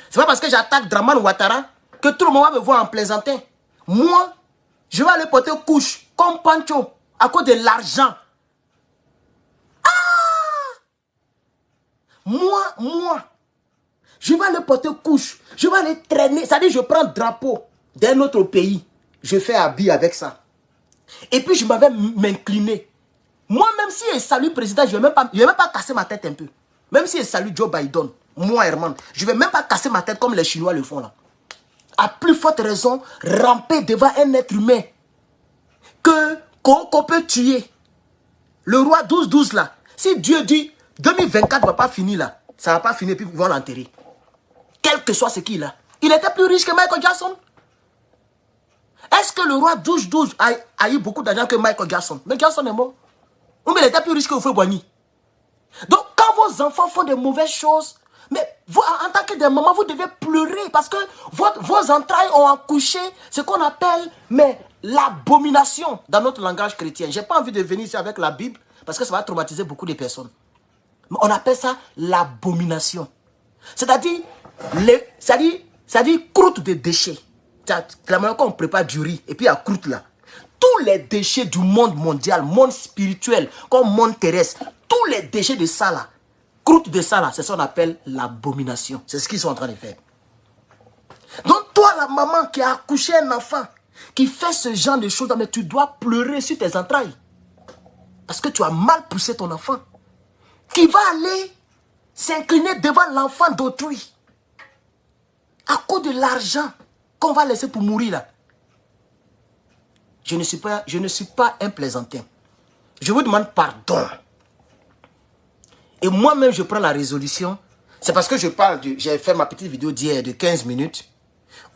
C'est pas parce que j'attaque Draman Ouattara que tout le monde va me voir en plaisantin. Moi, je vais aller porter couche comme Pancho à cause de l'argent. Moi, je vais aller porter couche. Je vais aller traîner. C'est-à-dire, je prends le drapeau d'un autre pays. Je fais habit avec ça. Et puis, je m'avais m'incliner. Moi, même si je salue le président, je ne vais même pas casser ma tête un peu. Même si je salue Joe Biden, moi, Herman, je ne vais même pas casser ma tête comme les Chinois le font là. À plus forte raison, ramper devant un être humain qu'on peut tuer. Le roi 12-12 là, si Dieu dit 2024 ne va pas finir là, ça ne va pas finir puis ils vont l'enterrer. Quel que soit ce qu'il a. Il était plus riche que Michael Jackson. Est-ce que le roi 12-12 a eu beaucoup d'argent que Michael Jackson? Mais Jackson est mort. Ou mais il était plus riche que Oufé Boigny. Donc quand vos enfants font de mauvaises choses, mais vous, en tant que des mamans, vous devez pleurer parce que vos entrailles ont accouché ce qu'on appelle l'abomination dans notre langage chrétien. Je n'ai pas envie de venir ici avec la Bible parce que ça va traumatiser beaucoup de personnes. Mais on appelle ça l'abomination. C'est-à-dire croûte de déchets. La manière qu'on prépare du riz et puis la croûte là. Tous les déchets du monde mondial, monde spirituel, comme monde terrestre, tous les déchets de ça là, croûte de ça là, c'est ce qu'on appelle l'abomination. C'est ce qu'ils sont en train de faire. Donc toi la maman qui a accouché un enfant, qui fait ce genre de choses, mais tu dois pleurer sur tes entrailles. Parce que tu as mal poussé ton enfant. Qui va aller s'incliner devant l'enfant d'autrui. À cause de l'argent qu'on va laisser pour mourir là. Je ne suis pas un plaisantin. Je vous demande pardon. Et moi-même, je prends la résolution. C'est parce que j'ai fait ma petite vidéo d'hier de 15 minutes.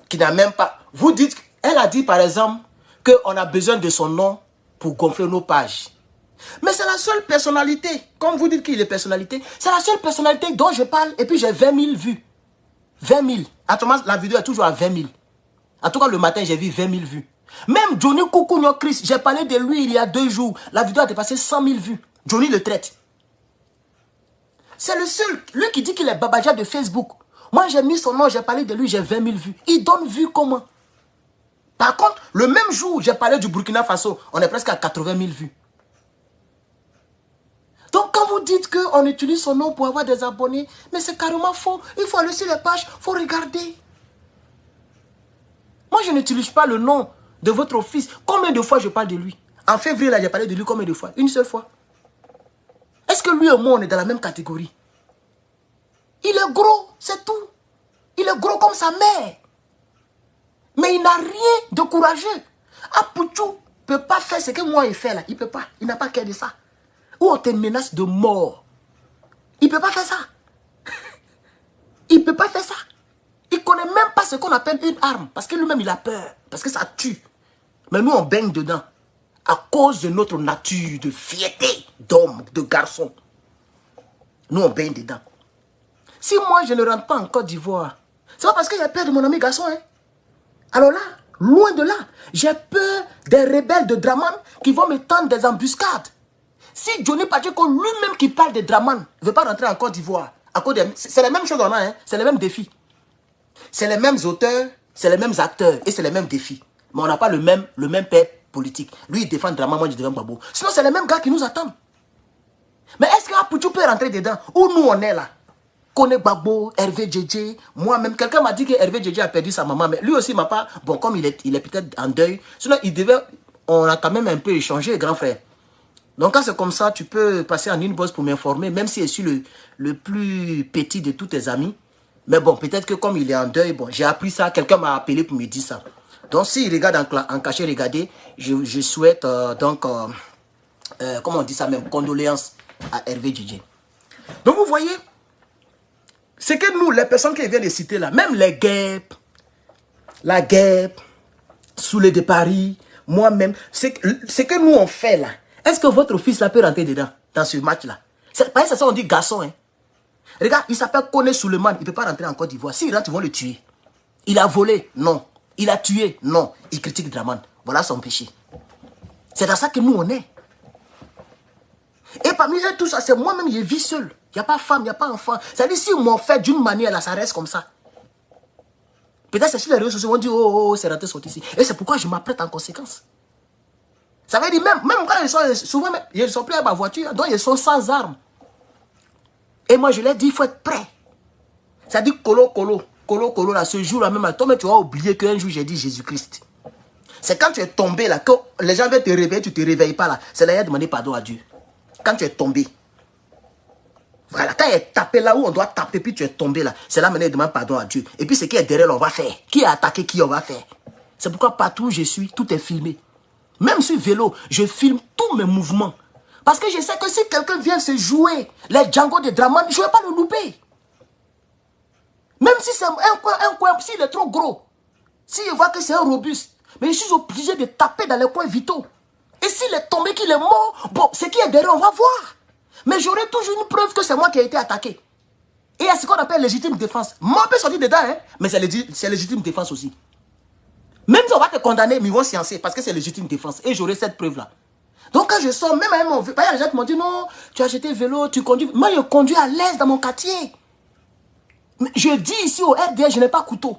Qui n'a même pas... Vous dites... Elle a dit par exemple qu'on a besoin de son nom pour gonfler nos pages. Mais c'est la seule personnalité. Comme vous dites qu'il est personnalité. C'est la seule personnalité dont je parle. Et puis j'ai 20 000 vues. 20 000. À Thomas, la vidéo est toujours à 20 000. En tout cas, le matin, j'ai vu 20 000 vues. Même Johnny Coucougno Chris, j'ai parlé de lui il y a 2 jours. La vidéo a dépassé 100 000 vues. Johnny le traite. C'est le seul, lui qui dit qu'il est Babaja de Facebook. Moi, j'ai mis son nom, j'ai parlé de lui, j'ai 20 000 vues. Il donne vues comment? Par contre, le même jour, j'ai parlé du Burkina Faso, on est presque à 80 000 vues. Donc, quand vous dites qu'on utilise son nom pour avoir des abonnés, mais c'est carrément faux. Il faut aller sur les pages, il faut regarder. Moi, je n'utilise pas le nom de votre fils. Combien de fois je parle de lui? En février, là, j'ai parlé de lui combien de fois? Une seule fois. Est-ce que lui et moi, on est dans la même catégorie? Il est gros, c'est tout. Il est gros comme sa mère. Mais il n'a rien de courageux. Apouchou ne peut pas faire ce que moi il fait là. Il ne peut pas. Il n'a pas qu'à de ça. Ou on te menace de mort. Il ne peut pas faire ça. Il ne peut pas faire ça. Il ne connaît même pas ce qu'on appelle une arme. Parce que lui-même il a peur. Parce que ça tue. Mais nous on baigne dedans. À cause de notre nature de fierté d'homme, de garçon. Nous on baigne dedans. Si moi je ne rentre pas en Côte d'Ivoire, c'est pas parce que j'ai peur de mon ami garçon. Hein. Alors là, loin de là, j'ai peur des rebelles de Draman qui vont me tendre des embuscades. Si Johnny Pacheco lui-même qui parle de Draman ne veut pas rentrer en Côte d'Ivoire, c'est la même chose qu'on a, hein? C'est les mêmes défis. C'est les mêmes auteurs, c'est les mêmes acteurs et c'est les mêmes défis. Mais on n'a pas le même père politique. Lui, il défend Draman, moi je défends Gbagbo. Sinon, c'est les mêmes gars qui nous attendent. Mais est-ce qu'Apouchou peut rentrer dedans? Où nous on est là? Kone Gbagbo, Hervé Djedje, moi-même, quelqu'un m'a dit que Hervé Djedje a perdu sa maman, mais lui aussi m'a pas, bon, comme il est peut-être en deuil, sinon on a quand même un peu échangé, grand frère. Donc quand c'est comme ça, tu peux passer en inbox pour m'informer, même si je suis le plus petit de tous tes amis. Mais bon, peut-être que comme il est en deuil, bon, j'ai appris ça, quelqu'un m'a appelé pour me dire ça. Donc s'il regarde en cachet, regardez, je souhaite comment on dit ça même, condoléances à Hervé Djedje. Donc vous voyez, c'est que nous, les personnes qui viennent de citer là, même les guêpes, la guêpe, Soulé de Paris, moi-même, c'est que nous on fait là. Est-ce que votre fils là peut rentrer dedans, dans ce match là? C'est ça on dit garçon. Hein. Regarde, il s'appelle Kone Souleymane, il ne peut pas rentrer en Côte d'Ivoire. S'il rentre, ils vont le tuer. Il a volé? Non. Il a tué? Non. Il critique Draman. Voilà son péché. C'est dans ça que nous on est. Et parmi eux, tout ça, c'est moi-même, je vis seul. Il n'y a pas femme, il n'y a pas enfant. C'est-à-dire, si on m'en fait d'une manière, là, ça reste comme ça. Peut-être c'est sur les réseaux sociaux, on dit, oh, c'est rentré sorti ici. Et c'est pourquoi je m'apprête en conséquence. Ça veut dire, même quand ils sont, souvent, ils ne sont plus à ma voiture, donc ils sont sans armes. Et moi, je leur dis, il faut être prêt. Ça dit, colo, là, ce jour-là même, toi, mais tu vas oublier qu'un jour, j'ai dit Jésus-Christ. C'est quand tu es tombé, là, que les gens veulent te réveiller, tu ne te réveilles pas, là. C'est là, il a demandé pardon à Dieu. Quand tu es tombé. Voilà, quand il est tapé là où on doit taper, puis tu es tombé là, c'est là maintenant il demande pardon à Dieu. Et puis ce qui est derrière, on va faire. Qui a attaqué, qui on va faire. C'est pourquoi partout où je suis, tout est filmé. Même sur vélo, je filme tous mes mouvements. Parce que je sais que si quelqu'un vient se jouer les Django de Draman, je ne vais pas le louper. Même si c'est un coin, s'il est trop gros, s'il voit que c'est un robuste, mais je suis obligé de taper dans les coins vitaux. Et s'il est tombé, qu'il est mort, bon, ce qui est derrière, on va voir. Mais j'aurai toujours une preuve que c'est moi qui ai été attaqué. Et il y a ce qu'on appelle légitime défense. Moi, je peux sortir dedans, hein, mais c'est légitime défense aussi. Même si on va te condamner, mais ils vont sciencer parce que c'est légitime défense. Et j'aurai cette preuve-là. Donc quand je sors, même à mon vélo, il y a des gens qui m'ont dit non, tu as acheté vélo, tu conduis. Moi, je conduis à l'aise dans mon quartier. Mais je dis ici au RDS, je n'ai pas couteau.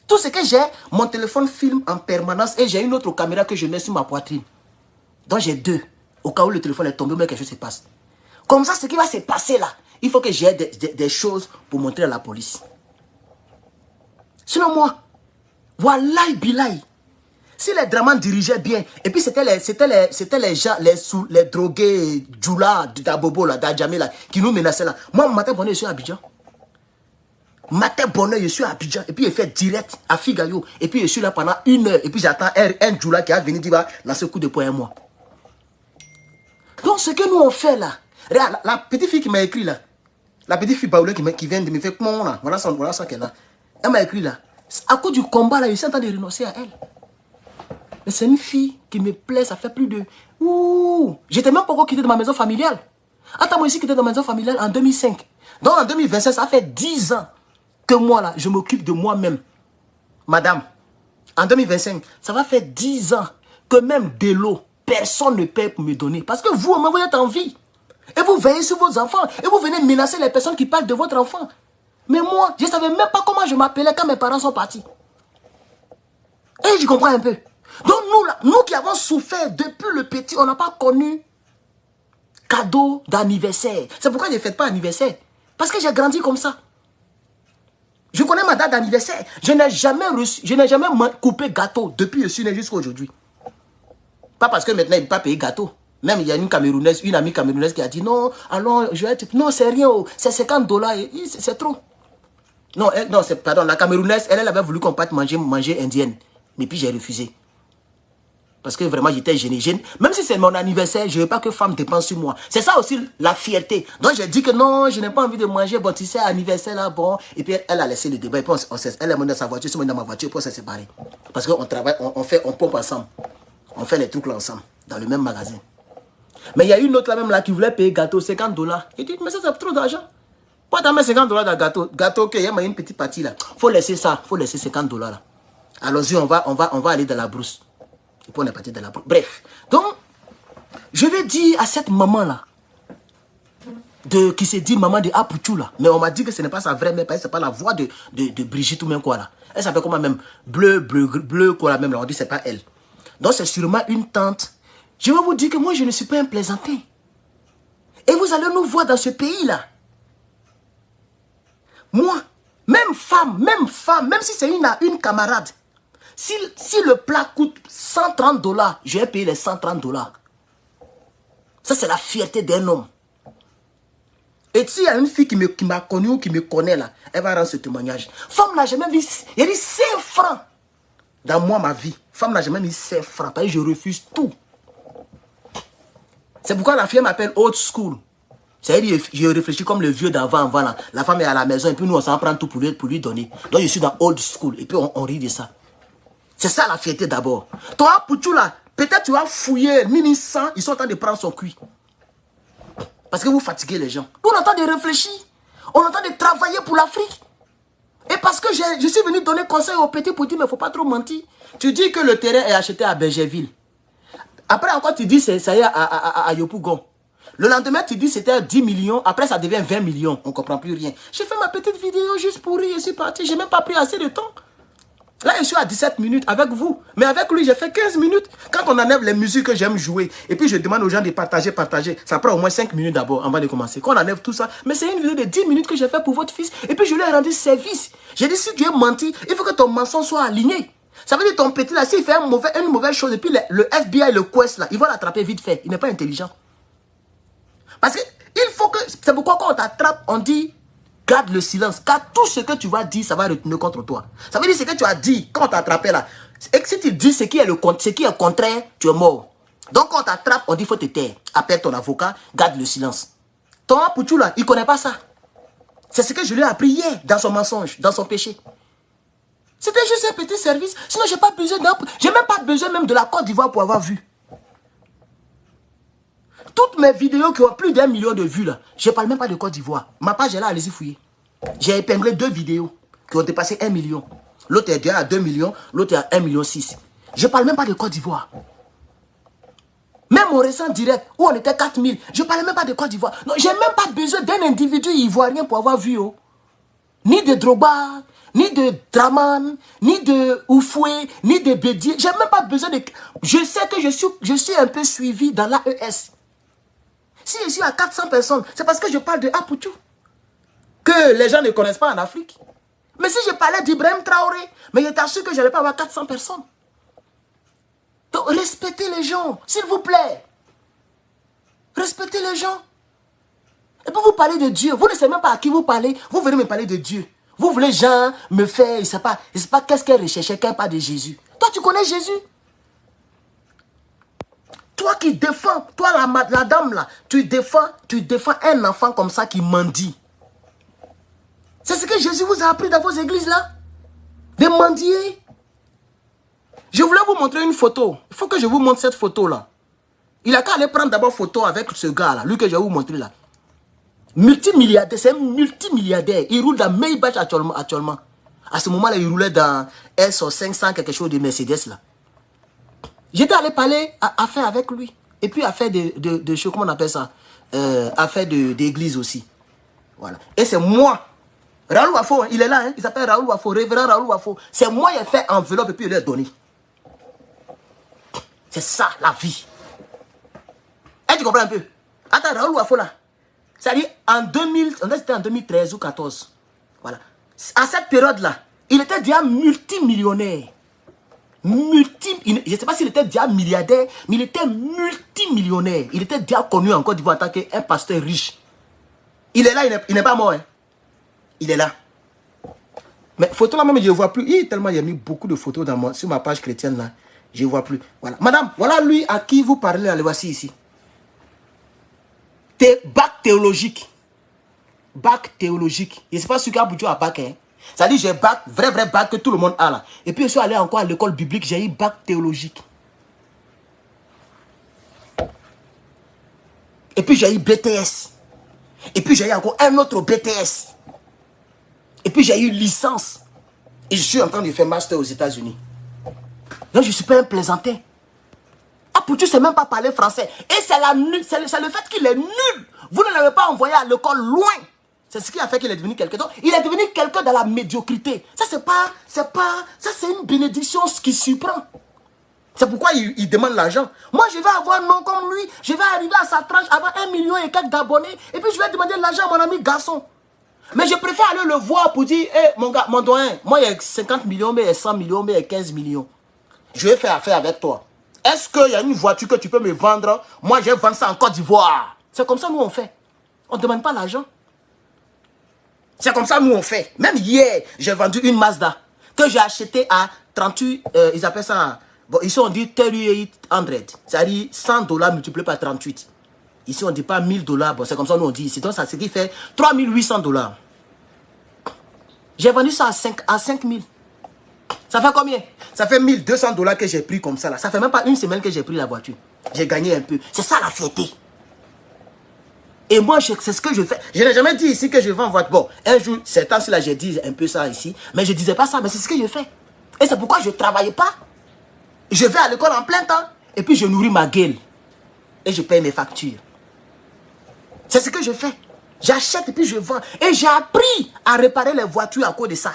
Tout ce que j'ai, mon téléphone filme en permanence et j'ai une autre caméra que je mets sur ma poitrine. Donc j'ai deux. Au cas où le téléphone est tombé, mais quelque chose se passe. Comme ça, ce qui va se passer là, il faut que j'ai des choses pour montrer à la police. Sinon moi, voilà, bilaï. Si les Draman dirigeaient bien, et puis c'était les gens, les drogués, Djoula, d'Abobo, d'Adjamé, qui nous menaçaient là. Moi, matin bonheur, je suis à Abidjan. Matin bonheur, je suis à Abidjan. Et puis, il fait direct à Figayo. Et puis, je suis là pendant 1 heure. Et puis, j'attends un Djoula qui va venir dire, va lancer un coup de poing à moi. Donc, ce que nous on fait là, regarde, la petite fille qui m'a écrit là, la petite fille Baoulé qui vient de me faire comment là, voilà ça qu'elle a. Elle m'a écrit là, à cause du combat là, je suis en train de renoncer à elle. Mais c'est une fille qui me plaît, ça fait plus de... Ouh, j'étais même pas encore quitté de ma maison familiale. Attends, moi ici quitté de ma maison familiale en 2005. Donc en 2025, ça fait 10 ans que moi là, je m'occupe de moi-même. Madame, en 2025, ça va faire 10 ans que même de l'eau, personne ne paie pour me donner. Parce que vous, vous êtes en vie. Et vous veillez sur vos enfants. Et vous venez menacer les personnes qui parlent de votre enfant. Mais moi, je ne savais même pas comment je m'appelais quand mes parents sont partis. Et je comprends un peu. Donc nous qui avons souffert depuis le petit, on n'a pas connu cadeau d'anniversaire. C'est pourquoi je ne fête pas anniversaire. Parce que j'ai grandi comme ça. Je connais ma date d'anniversaire. Je n'ai jamais coupé gâteau depuis que je suis né jusqu'à aujourd'hui. Pas parce que maintenant il ne peut pas payer gâteau. Même il y a une amie camerounaise qui a dit non, allons, je vais être... Non, c'est rien, c'est 50 $, c'est trop. Non, pardon, la camerounaise, elle avait voulu qu'on parte manger indienne. Mais puis j'ai refusé. Parce que vraiment j'étais gêné. Même si c'est mon anniversaire, je ne veux pas que femme dépense sur moi. C'est ça aussi la fierté. Donc j'ai dit que non, je n'ai pas envie de manger. Bon, tu sais, anniversaire là, bon. Et puis elle a laissé le débat. Et puis elle est montée dans sa voiture, je suis dans ma voiture pour se séparer. Parce qu'on travaille, on pompe ensemble. On fait les trucs là ensemble, dans le même magasin. Mais il y a une autre là même là qui voulait payer gâteau 50 $. Je dis, mais ça c'est trop d'argent. Pourquoi t'as mis 50 $, dans gâteau? Gâteau, il y a une petite partie là. Faut laisser ça, faut laisser 50 $ là. Allons-y, on va aller dans la brousse. Et puis on est parti dans la brousse. Bref. Donc, je vais dire à cette maman là, qui se dit maman de Apouchou là. Mais on m'a dit que ce n'est pas sa vraie mère, parce que c'est pas la voix de Brigitte ou même quoi là. Elle s'appelle comment même? Bleu quoi là même là. On dit c'est pas elle. Donc c'est sûrement une tante. Je vais vous dire que moi je ne suis pas un plaisantin. Et vous allez nous voir dans ce pays là. Moi, même femme, même si c'est une camarade, si le plat coûte 130 $, je vais payer les 130 $. Ça c'est la fierté d'un homme. Et s'il y a une fille qui m'a connu ou qui me connaît là, elle va rendre ce témoignage. Femme n'a jamais vu, il y a dit 5 francs dans moi, ma vie. Femme n'a jamais mis 5 francs, parce que je refuse tout. C'est pourquoi la fille m'appelle old school. C'est-à-dire que je réfléchis comme le vieux d'avant. Voilà. La femme est à la maison et puis nous on s'en prend tout pour lui donner. Donc je suis dans old school et puis on rit de ça. C'est ça la fierté d'abord. Toi, Pouchou là, peut-être tu vas fouiller 1100, ils sont en train de prendre son cuit. Parce que vous fatiguez les gens. On entend de réfléchir. On entend de travailler pour l'Afrique. Et parce que je suis venu donner conseil aux petits pour dire, mais il ne faut pas trop mentir. Tu dis que le terrain est acheté à Bergerville. Après encore, tu dis ça y est à Yopougon. Le lendemain, tu dis c'était 10 millions. Après, ça devient 20 millions. On ne comprend plus rien. J'ai fait ma petite vidéo juste pour rire. Je suis parti. Je n'ai même pas pris assez de temps. Là, je suis à 17 minutes avec vous. Mais avec lui, j'ai fait 15 minutes. Quand on enlève les musiques que j'aime jouer, et puis je demande aux gens de partager, ça prend au moins 5 minutes d'abord avant de commencer. Quand on enlève tout ça, mais c'est une vidéo de 10 minutes que j'ai fait pour votre fils. Et puis je lui ai rendu service. J'ai dit, si tu es menti, il faut que ton mensonge soit aligné. Ça veut dire ton petit là, s'il fait une mauvaise chose, et puis le FBI, le Quest là, il va l'attraper vite fait. Il n'est pas intelligent. Parce que il faut que, c'est pourquoi quand on t'attrape, on dit, garde le silence, car tout ce que tu vas dire, ça va retourner contre toi. Ça veut dire ce que tu as dit quand on t'a attrapé là. Et que si tu dis ce qui est contraire, tu es mort. Donc quand on t'attrape, on dit il faut te taire. Appelle ton avocat, garde le silence. Ton Pouchou là, il ne connaît pas ça. C'est ce que je lui ai appris hier dans son mensonge, dans son péché. C'était juste un petit service. Sinon, je n'ai pas besoin j'ai même pas besoin même de la Côte d'Ivoire pour avoir vu. Toutes mes vidéos qui ont plus d'1 million de vues là, je ne parle même pas de Côte d'Ivoire. Ma page est là, allez-y fouiller. J'ai épinglé 2 vidéos qui ont dépassé 1 million. L'autre est déjà à 2 millions, l'autre est à 1,6 million. Je ne parle même pas de Côte d'Ivoire. Même mon récent direct, où on était 4000, je ne parlais même pas de Côte d'Ivoire. Non, je n'ai même pas besoin d'un individu ivoirien pour avoir vu. Oh. Ni de Drogba, ni de Draman, ni de Oufoué, ni de Bédier. Je n'ai même pas besoin de... Je sais que je suis un peu suivi dans l'AES. Si je suis à 400 personnes, c'est parce que je parle de Apoutou. Que les gens ne connaissent pas en Afrique. Mais si je parlais d'Ibrahim Traoré, mais je t'assure que je n'allais pas avoir 400 personnes. Donc respectez les gens, s'il vous plaît. Respectez les gens. Et puis vous parlez de Dieu. Vous ne savez même pas à qui vous parlez. Vous venez me parler de Dieu. Vous voulez gens me faire, je ne sais pas qu'est-ce qu'elle recherchait quand elle parle de Jésus. Toi, tu connais Jésus? Toi qui défends, toi la dame là, tu défends un enfant comme ça qui mendie. C'est ce que Jésus vous a appris dans vos églises là? De mendier. Je voulais vous montrer une photo. Il faut que je vous montre cette photo là. Il a qu'à aller prendre d'abord photo avec ce gars là, lui que je vais vous montrer là. Multimilliardaire, c'est un multimilliardaire. Il roule dans Maybach actuellement. À ce moment là, il roulait dans S500 quelque chose de Mercedes là. J'étais allé parler, affaire avec lui. Et puis affaire de choses, comment on appelle ça? Affaire d'église aussi. Voilà. Et c'est moi. Raoul Wafo, il est là, hein? Il s'appelle Raoul Wafo, révérend Raoul Wafo. C'est moi qui ai fait enveloppe et puis il lui a donné. C'est ça la vie. Et tu comprends un peu? Attends, Raoul Wafo là. C'est-à-dire en 2000, c'était en 2013 ou 2014. Voilà. À cette période-là, il était déjà multimillionnaire. Je ne sais pas s'il était déjà milliardaire, mais il était multimillionnaire. Il était déjà connu en Côte d'Ivoire en tant qu'un pasteur riche. Il est là, il n'est pas mort. Hein. Il est là. Mais photo là même, je ne vois plus. Tellement il y a mis beaucoup de photos sur ma page chrétienne là. Je ne vois plus. Voilà. Madame, voilà lui à qui vous parlez là. Le voici ici. Bac théologique. Bac théologique. Je ne sais pas ce qu'a Boudio à bac. Hein. Ça dit j'ai bac, vrai bac que tout le monde a là. Et puis je suis allé encore à l'école biblique, j'ai eu bac théologique. Et puis j'ai eu BTS. Et puis j'ai eu encore un autre BTS. Et puis j'ai eu licence. Et je suis en train de faire master aux États-Unis. Donc je ne suis pas un plaisantin. Ah, pour tu ne sais même pas parler français. Et c'est le fait qu'il est nul. Vous ne l'avez pas envoyé à l'école loin. C'est ce qui a fait qu'il est devenu quelqu'un. Donc, il est devenu quelqu'un dans la médiocrité. Ça, c'est une bénédiction qui surprend. C'est pourquoi il demande l'argent. Moi, je vais avoir un nom comme lui. Je vais arriver à sa tranche, avoir 1 million et quelques d'abonnés. Et puis, je vais demander l'argent à mon ami garçon. Mais je préfère aller le voir pour dire, hey, mon gars, mon doyen, moi, il y a 50 millions, mais il y a 100 millions, mais il y a 15 millions. Je vais faire affaire avec toi. Est-ce qu'il y a une voiture que tu peux me vendre? Moi, je vais vendre ça en Côte d'Ivoire. C'est comme ça, nous, on fait. On ne demande pas l'argent. C'est comme ça nous on fait. Même hier, j'ai vendu une Mazda que j'ai acheté à 38, ils appellent ça, bon, ici on dit 3800, c'est-à-dire $100 multiplié par 38. Ici on ne dit pas $1000, bon, c'est comme ça nous on dit ici. Donc ça, ce qui fait $3800. J'ai vendu ça à 5000. Ça fait combien? Ça fait $1200 que j'ai pris comme ça là. Ça fait même pas une semaine que j'ai pris la voiture. J'ai gagné un peu. C'est ça la fierté. Et moi, c'est ce que je fais. Je n'ai jamais dit ici que je vends voiture. Bon, un jour, ces temps-ci là, j'ai dit un peu ça ici. Mais je ne disais pas ça, mais c'est ce que je fais. Et c'est pourquoi je ne travaille pas. Je vais à l'école en plein temps. Et puis, je nourris ma gueule. Et je paye mes factures. C'est ce que je fais. J'achète et puis je vends. Et j'ai appris à réparer les voitures à cause de ça.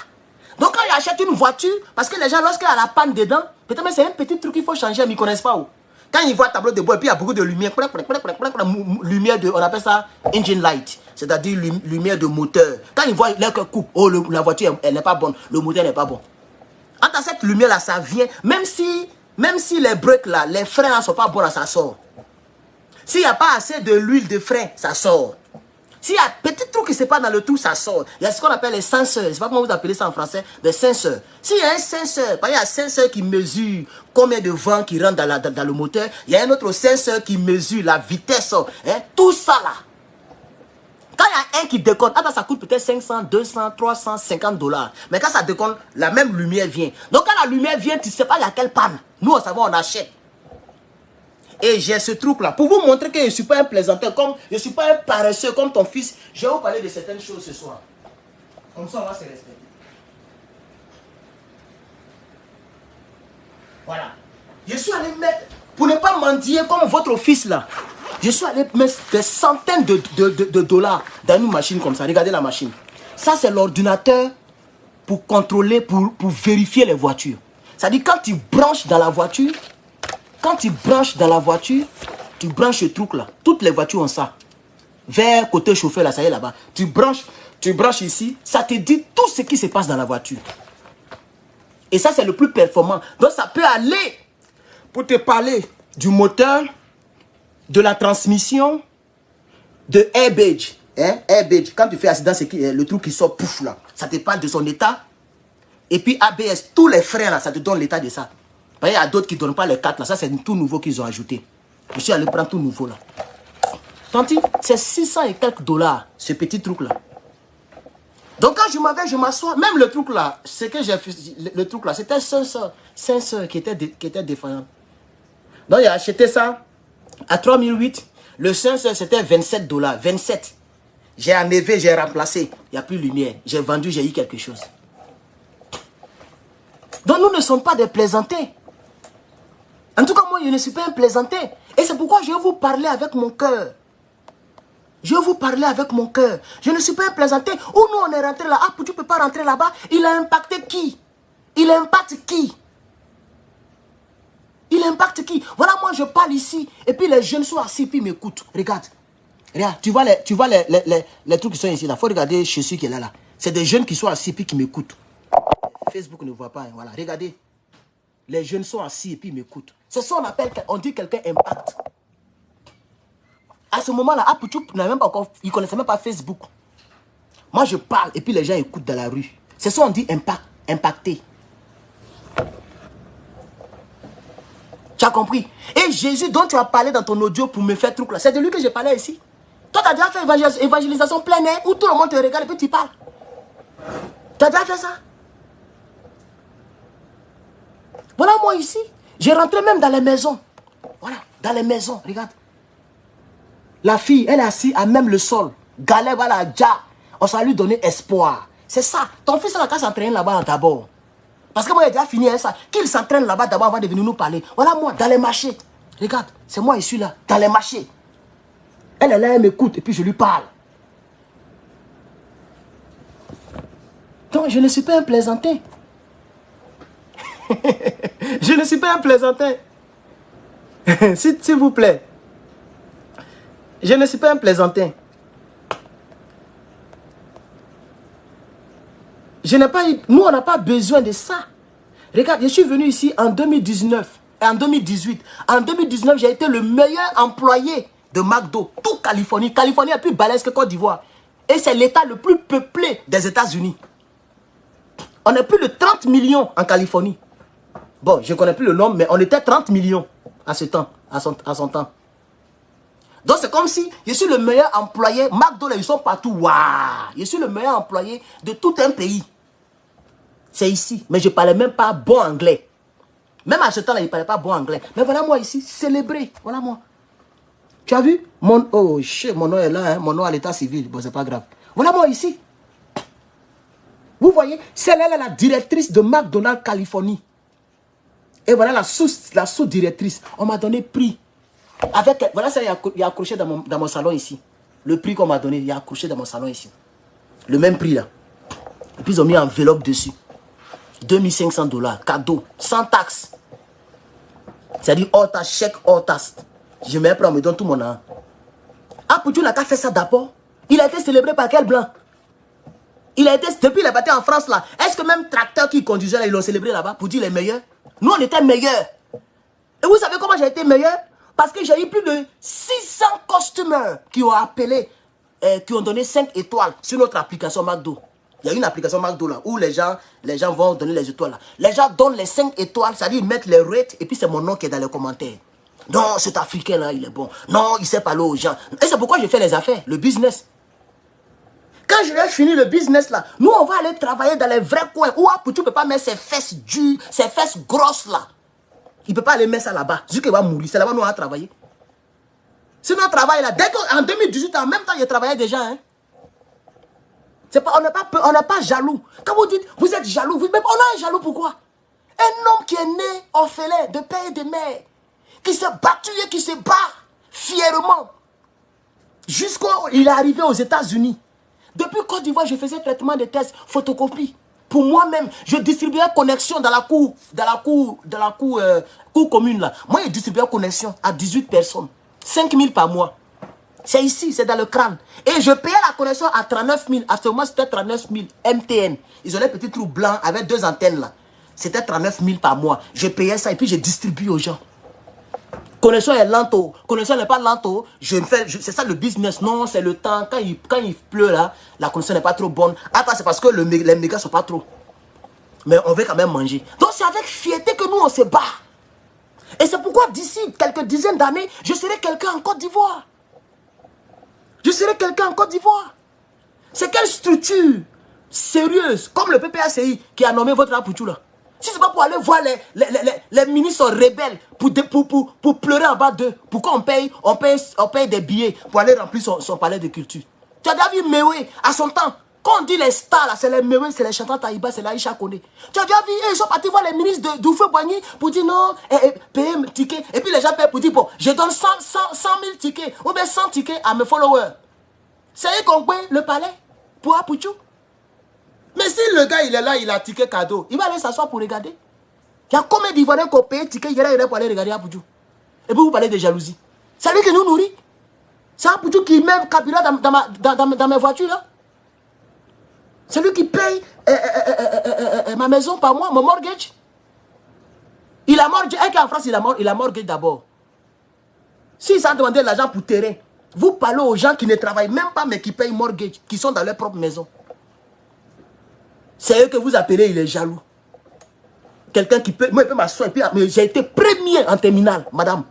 Donc quand il achète une voiture, parce que les gens, lorsqu'il y a la panne dedans, peut-être mais c'est un petit truc qu'il faut changer, mais ils ne connaissent pas où. Quand ils voient le tableau de bord, et puis il y a beaucoup de lumière, lumière de, on appelle ça engine light, c'est-à-dire lumière de moteur. Quand ils voient l'air que coupe, oh, la voiture, elle n'est pas bonne, le moteur n'est pas bon. Entre cette lumière-là, ça vient, même si les breaks là, les freins ne sont pas bons, là, ça sort. S'il n'y a pas assez de l'huile de frein, ça sort. S'il y a un petit truc qui ne se passe dans le tout, ça sort. Il y a ce qu'on appelle les senseurs. Je ne sais pas comment vous appelez ça en français. Des senseurs. S'il y a un senseur, il y a un senseur qui mesure combien de vent qui rentre dans le moteur. Il y a un autre senseur qui mesure la vitesse. Hein, tout ça là. Quand il y a un qui déconne, ça coûte peut-être 500, 200, 300, 50 $. Mais quand ça déconne, la même lumière vient. Donc quand la lumière vient, tu ne sais pas il y a quelle panne. Nous, on savait, on achète. Et j'ai ce truc-là. Pour vous montrer que je ne suis pas un plaisanteur, comme je ne suis pas un paresseux comme ton fils, je vais vous parler de certaines choses ce soir. Comme ça, on va se respecter. Voilà. Je suis allé mettre, pour ne pas mendier comme votre fils là, je suis allé mettre des centaines de dollars dans une machine comme ça. Regardez la machine. Ça, c'est l'ordinateur pour contrôler, pour vérifier les voitures. C'est-à-dire, quand tu branches dans la voiture, tu branches ce truc là. Toutes les voitures ont ça. Vers côté chauffeur là, ça y est là-bas. Tu branches ici, ça te dit tout ce qui se passe dans la voiture. Et ça, c'est le plus performant. Donc, ça peut aller pour te parler du moteur, de la transmission, de airbag. Hein? Airbag, quand tu fais accident, c'est le truc qui sort, pouf là. Ça te parle de son état. Et puis ABS, tous les freins là, ça te donne l'état de ça. Il y a d'autres qui ne donnent pas les 4 là. Ça, c'est tout nouveau qu'ils ont ajouté. Je suis allé prendre tout nouveau là. Tanti, c'est 600 et quelques $, ce petit truc là. Donc quand je m'assois, même le truc là, ce que j'ai fait, le truc là, c'était 500 qui était défaillant. Donc j'ai acheté ça à 3008. Le 500 c'était 27 $. 27. J'ai enlevé, j'ai remplacé. Il n'y a plus de lumière. J'ai vendu, j'ai eu quelque chose. Donc nous ne sommes pas des plaisantés. En tout cas, moi, je ne suis pas un plaisanté. Et c'est pourquoi je vais vous parler avec mon cœur. Je vais vous parler avec mon cœur. Je ne suis pas un plaisanté. Où nous, on est rentré là. Ah, tu ne peux pas rentrer là-bas. Il a impacté qui? Il impacte qui? Il impacte qui? Voilà, moi, je parle ici. Et puis, les jeunes sont assis, puis ils m'écoutent. Regarde. Regarde, tu vois les trucs qui sont ici. Il faut regarder chez celui qui est là. C'est des jeunes qui sont assis, puis qui m'écoutent. Facebook ne voit pas. Hein, voilà, regardez. Les jeunes sont assis et puis ils m'écoutent. C'est ça qu'on appelle, on dit quelqu'un impact. À ce moment-là, Apouchou n'a même pas encore, il ne connaissait même pas Facebook. Moi, je parle et puis les gens écoutent dans la rue. C'est ça qu'on dit impacter. Tu as compris? Et Jésus dont tu as parlé dans ton audio pour me faire truc là, c'est de lui que j'ai parlé ici. Toi, tu as déjà fait évangélisation plein air où tout le monde te regarde et puis tu parles. Tu as déjà fait ça? Voilà moi ici. J'ai rentré même dans les maisons. Voilà, dans les maisons, regarde. La fille, elle est assise à même le sol. Galère, voilà, déjà. On s'est lui donner espoir. C'est ça. Ton fils, là, quand s'entraîne là-bas d'abord. Parce que moi, j'ai déjà fini avec ça. Qu'il s'entraîne là-bas d'abord avant de venir nous parler. Voilà moi, dans les marchés. Regarde, c'est moi ici là, dans les marchés. Elle est là, elle m'écoute et puis je lui parle. Donc, je ne suis pas un plaisantin. Je ne suis pas un plaisantin. S'il vous plaît. Je ne suis pas un plaisantin. Je n'ai pas eu, nous, on n'a pas besoin de ça. Regarde, je suis venu ici en 2019 et en 2018. En 2019, j'ai été le meilleur employé de McDo. Tout Californie. Californie est plus balèze que Côte d'Ivoire. Et c'est l'état le plus peuplé des États-Unis. On est plus de 30 millions en Californie. Bon, je ne connais plus le nombre, mais on était 30 millions à ce temps, à son temps. Donc c'est comme si je suis le meilleur employé. McDonald's, ils sont partout. Waouh! Je suis le meilleur employé de tout un pays. C'est ici. Mais je ne parlais même pas bon anglais. Même à ce temps-là, je ne parlais pas bon anglais. Mais voilà moi ici, célébré. Voilà moi. Tu as vu? Oh, shit, mon nom est là. Hein? Mon nom à l'état civil. Bon, c'est pas grave. Voilà moi ici. Vous voyez? C'est là la directrice de McDonald's Californie. Et voilà la sous-directrice. On m'a donné prix. Avec, voilà ça, il y a accroché dans mon salon ici. Le prix qu'on m'a donné, il y a accroché dans mon salon ici. Le même prix là. Et puis ils ont mis une enveloppe dessus. 2500 $, cadeau, sans taxe. C'est-à-dire hors taxe, chèque hors taxe. Je me prends, on me donne tout mon argent. Apoutou n'a qu'à faire ça d'abord. Il a été célébré par quel blanc? Il a été, depuis il est parti en France là. Est-ce que même tracteur qui conduisait là, ils l'ont célébré là-bas pour dire les meilleurs? Nous, on était meilleurs. Et vous savez comment j'ai été meilleur? Parce que j'ai eu plus de 600 customers qui ont appelé, qui ont donné 5 étoiles sur notre application McDo. Il y a une application McDo là où les gens vont donner les étoiles là. Les gens donnent les 5 étoiles, c'est-à-dire ils mettent les rates et puis c'est mon nom qui est dans les commentaires. Non, cet Africain là, il est bon. Non, il sait parler aux gens. Et c'est pourquoi je fais les affaires, le business. Quand je vais finir le business là, nous on va aller travailler dans les vrais coins où Apoutou ne peut pas mettre ses fesses dures, ses fesses grosses là. Il ne peut pas aller mettre ça là-bas. Juste qu'il va mourir. C'est là-bas nous on va travailler. Sinon on travaille là. Dès qu'en 2018, en même temps, il travaillait déjà. Hein. Pas, on n'est pas jaloux. Quand vous dites, vous êtes jaloux, on est jaloux pourquoi? Un homme qui est né orphelin de père et de mère, qui s'est battu et qui se bat fièrement, jusqu'à il est arrivé aux États-Unis. Depuis Côte d'Ivoire, je faisais traitement de tests, photocopie. Pour moi-même, je distribuais connexion dans la cour commune là. Moi, je distribuais connexion à 18 personnes. 5 000 par mois. C'est ici, c'est dans le crâne. Et je payais la connexion à 39 000. À ce moment, c'était 39 000 MTN. Ils ont des petits trous blancs avec 2 antennes là. C'était 39 000 par mois. Je payais ça et puis je distribue aux gens. Connexion est lente, connexion n'est pas lente, c'est ça le business, non, c'est le temps, quand il pleut là, la connexion n'est pas trop bonne, attends, c'est parce que les mégas sont pas trop, mais on veut quand même manger, donc c'est avec fierté que nous on se bat, et c'est pourquoi d'ici quelques dizaines d'années, je serai quelqu'un en Côte d'Ivoire, c'est quelle structure sérieuse, comme le PPACI qui a nommé votre Apoutou là. Si ce n'est pas pour aller voir les ministres rebelles, pour pleurer en bas d'eux, pour qu'on paye des billets pour aller remplir son palais de culture. Tu as déjà vu Mewe à son temps? Quand on dit les stars, c'est les Mewe, c'est les chantants Taïba, c'est l'Aïcha Kone. Tu as déjà vu, ils sont partis voir les ministres d'Oufé Boigny pour dire non, payer un ticket. Et puis les gens payent pour dire, bon, je donne 100 000 tickets, ou bien 100 tickets à mes followers. C'est eux qui ont payé le palais pour Apoutou. Mais si le gars il est là, il a ticket cadeau, il va aller s'asseoir pour regarder. Il y a combien d'Ivoiriens qui ont payé ticket, il irait pour aller regarder Apoutou. Et puis vous parlez de jalousie. C'est lui qui nous nourrit. C'est Apoutou qui met carburant dans mes voitures là. C'est lui qui paye ma maison par mois, mon mortgage. Il a mortgage, et qu'en France il a mortgage d'abord. S'ils ont demandé l'argent pour terrain, vous parlez aux gens qui ne travaillent même pas mais qui payent mortgage, qui sont dans leur propre maison. C'est eux que vous appelez, il est jaloux. Quelqu'un qui peut, moi, il peut m'asseoir. Mais j'ai été premier en terminale, madame.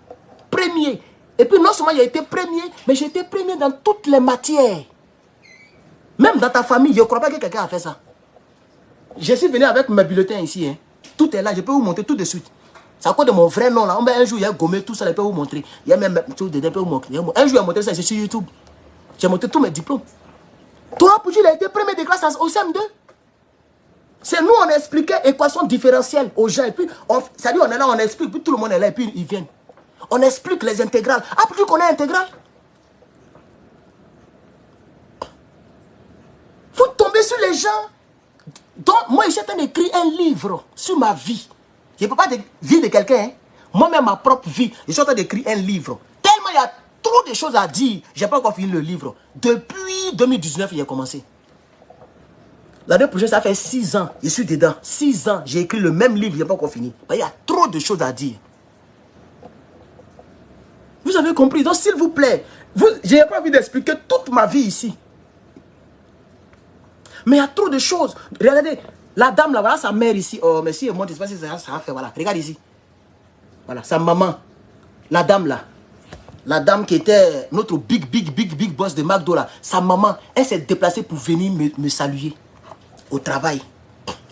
Premier. Et puis non seulement j'ai été premier, mais j'ai été premier dans toutes les matières. Même dans ta famille, je ne crois pas que quelqu'un a fait ça. Je suis venu avec mes bulletins ici. Hein. Tout est là, je peux vous montrer tout de suite. C'est à cause de mon vrai nom là. Un jour, il y a gommé tout ça, je peux vous montrer. Il y a même tout dedans, je peux vous montrer. Un jour, il a montré ça, c'est sur YouTube. J'ai montré tous mes diplômes. Toi, Poutou, il a été premier de classe au CM2. C'est nous, on expliquait équation différentielle aux gens. Et puis, c'est-à-dire, on est là, on explique, puis tout le monde est là, et puis ils viennent. On explique les intégrales. Ah, plus qu'on est intégral. Vous tombez sur les gens. Donc, moi, je suis en train d'écrire un livre sur ma vie. Je ne peux pas vie de quelqu'un. Hein. Moi-même, ma propre vie. Je suis en train d'écrire un livre. Tellement il y a trop de choses à dire. Je n'ai pas encore fini le livre. Depuis 2019, il a commencé. L'année prochaine, ça fait 6 ans. Je suis dedans. 6 ans. J'ai écrit le même livre. Je n'ai pas encore fini. Il y a trop de choses à dire. Vous avez compris. Donc, s'il vous plaît, je n'ai pas envie d'expliquer toute ma vie ici. Mais il y a trop de choses. Regardez, la dame là, voilà sa mère ici. Oh, mais si elle monte, ça va faire. Voilà, regarde ici. Voilà, sa maman. La dame là. La dame qui était notre big boss de McDo là. Sa maman, elle s'est déplacée pour venir me saluer. Au travail.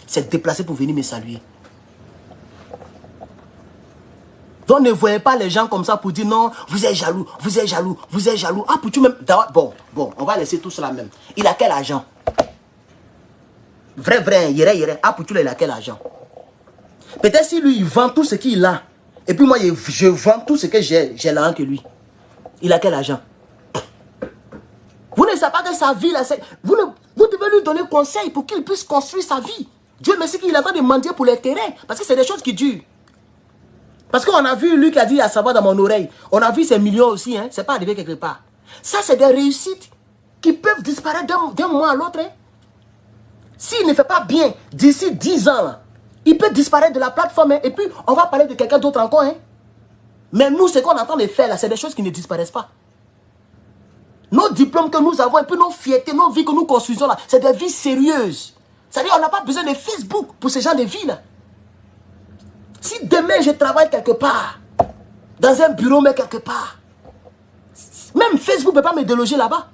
S'est déplacée pour venir me saluer. Donc ne voyez pas les gens comme ça pour dire non, vous êtes jaloux, vous êtes jaloux, vous êtes jaloux. Ah, pour tu même. Bon, on va laisser tout cela même. Il a quel argent? Vrai, yéré. Ah, pour tu il a quel argent? Peut-être si lui, il vend tout ce qu'il a. Et puis moi, je vends tout ce que j'ai là que lui. Il a quel argent? Vous ne savez pas que sa vie, là, vous devez lui donner conseil pour qu'il puisse construire sa vie. Dieu merci qu'il est en train de mendier pour les terrains. Parce que c'est des choses qui durent. Parce qu'on a vu, lui qui a dit à savoir dans mon oreille, on a vu ces millions aussi, hein, c'est pas arrivé quelque part. Ça, c'est des réussites qui peuvent disparaître d'un mois à l'autre. Hein. S'il ne fait pas bien, d'ici 10 ans, là, il peut disparaître de la plateforme. Hein, et puis, on va parler de quelqu'un d'autre encore. Hein. Mais nous, ce qu'on est en train de faire, là, c'est des choses qui ne disparaissent pas. Nos diplômes que nous avons, et puis nos fiertés, nos vies que nous construisons, là, c'est des vies sérieuses. C'est-à-dire qu'on n'a pas besoin de Facebook pour ce genre de vie, là. Si demain je travaille quelque part, dans un bureau, mais quelque part, même Facebook ne peut pas me déloger là-bas.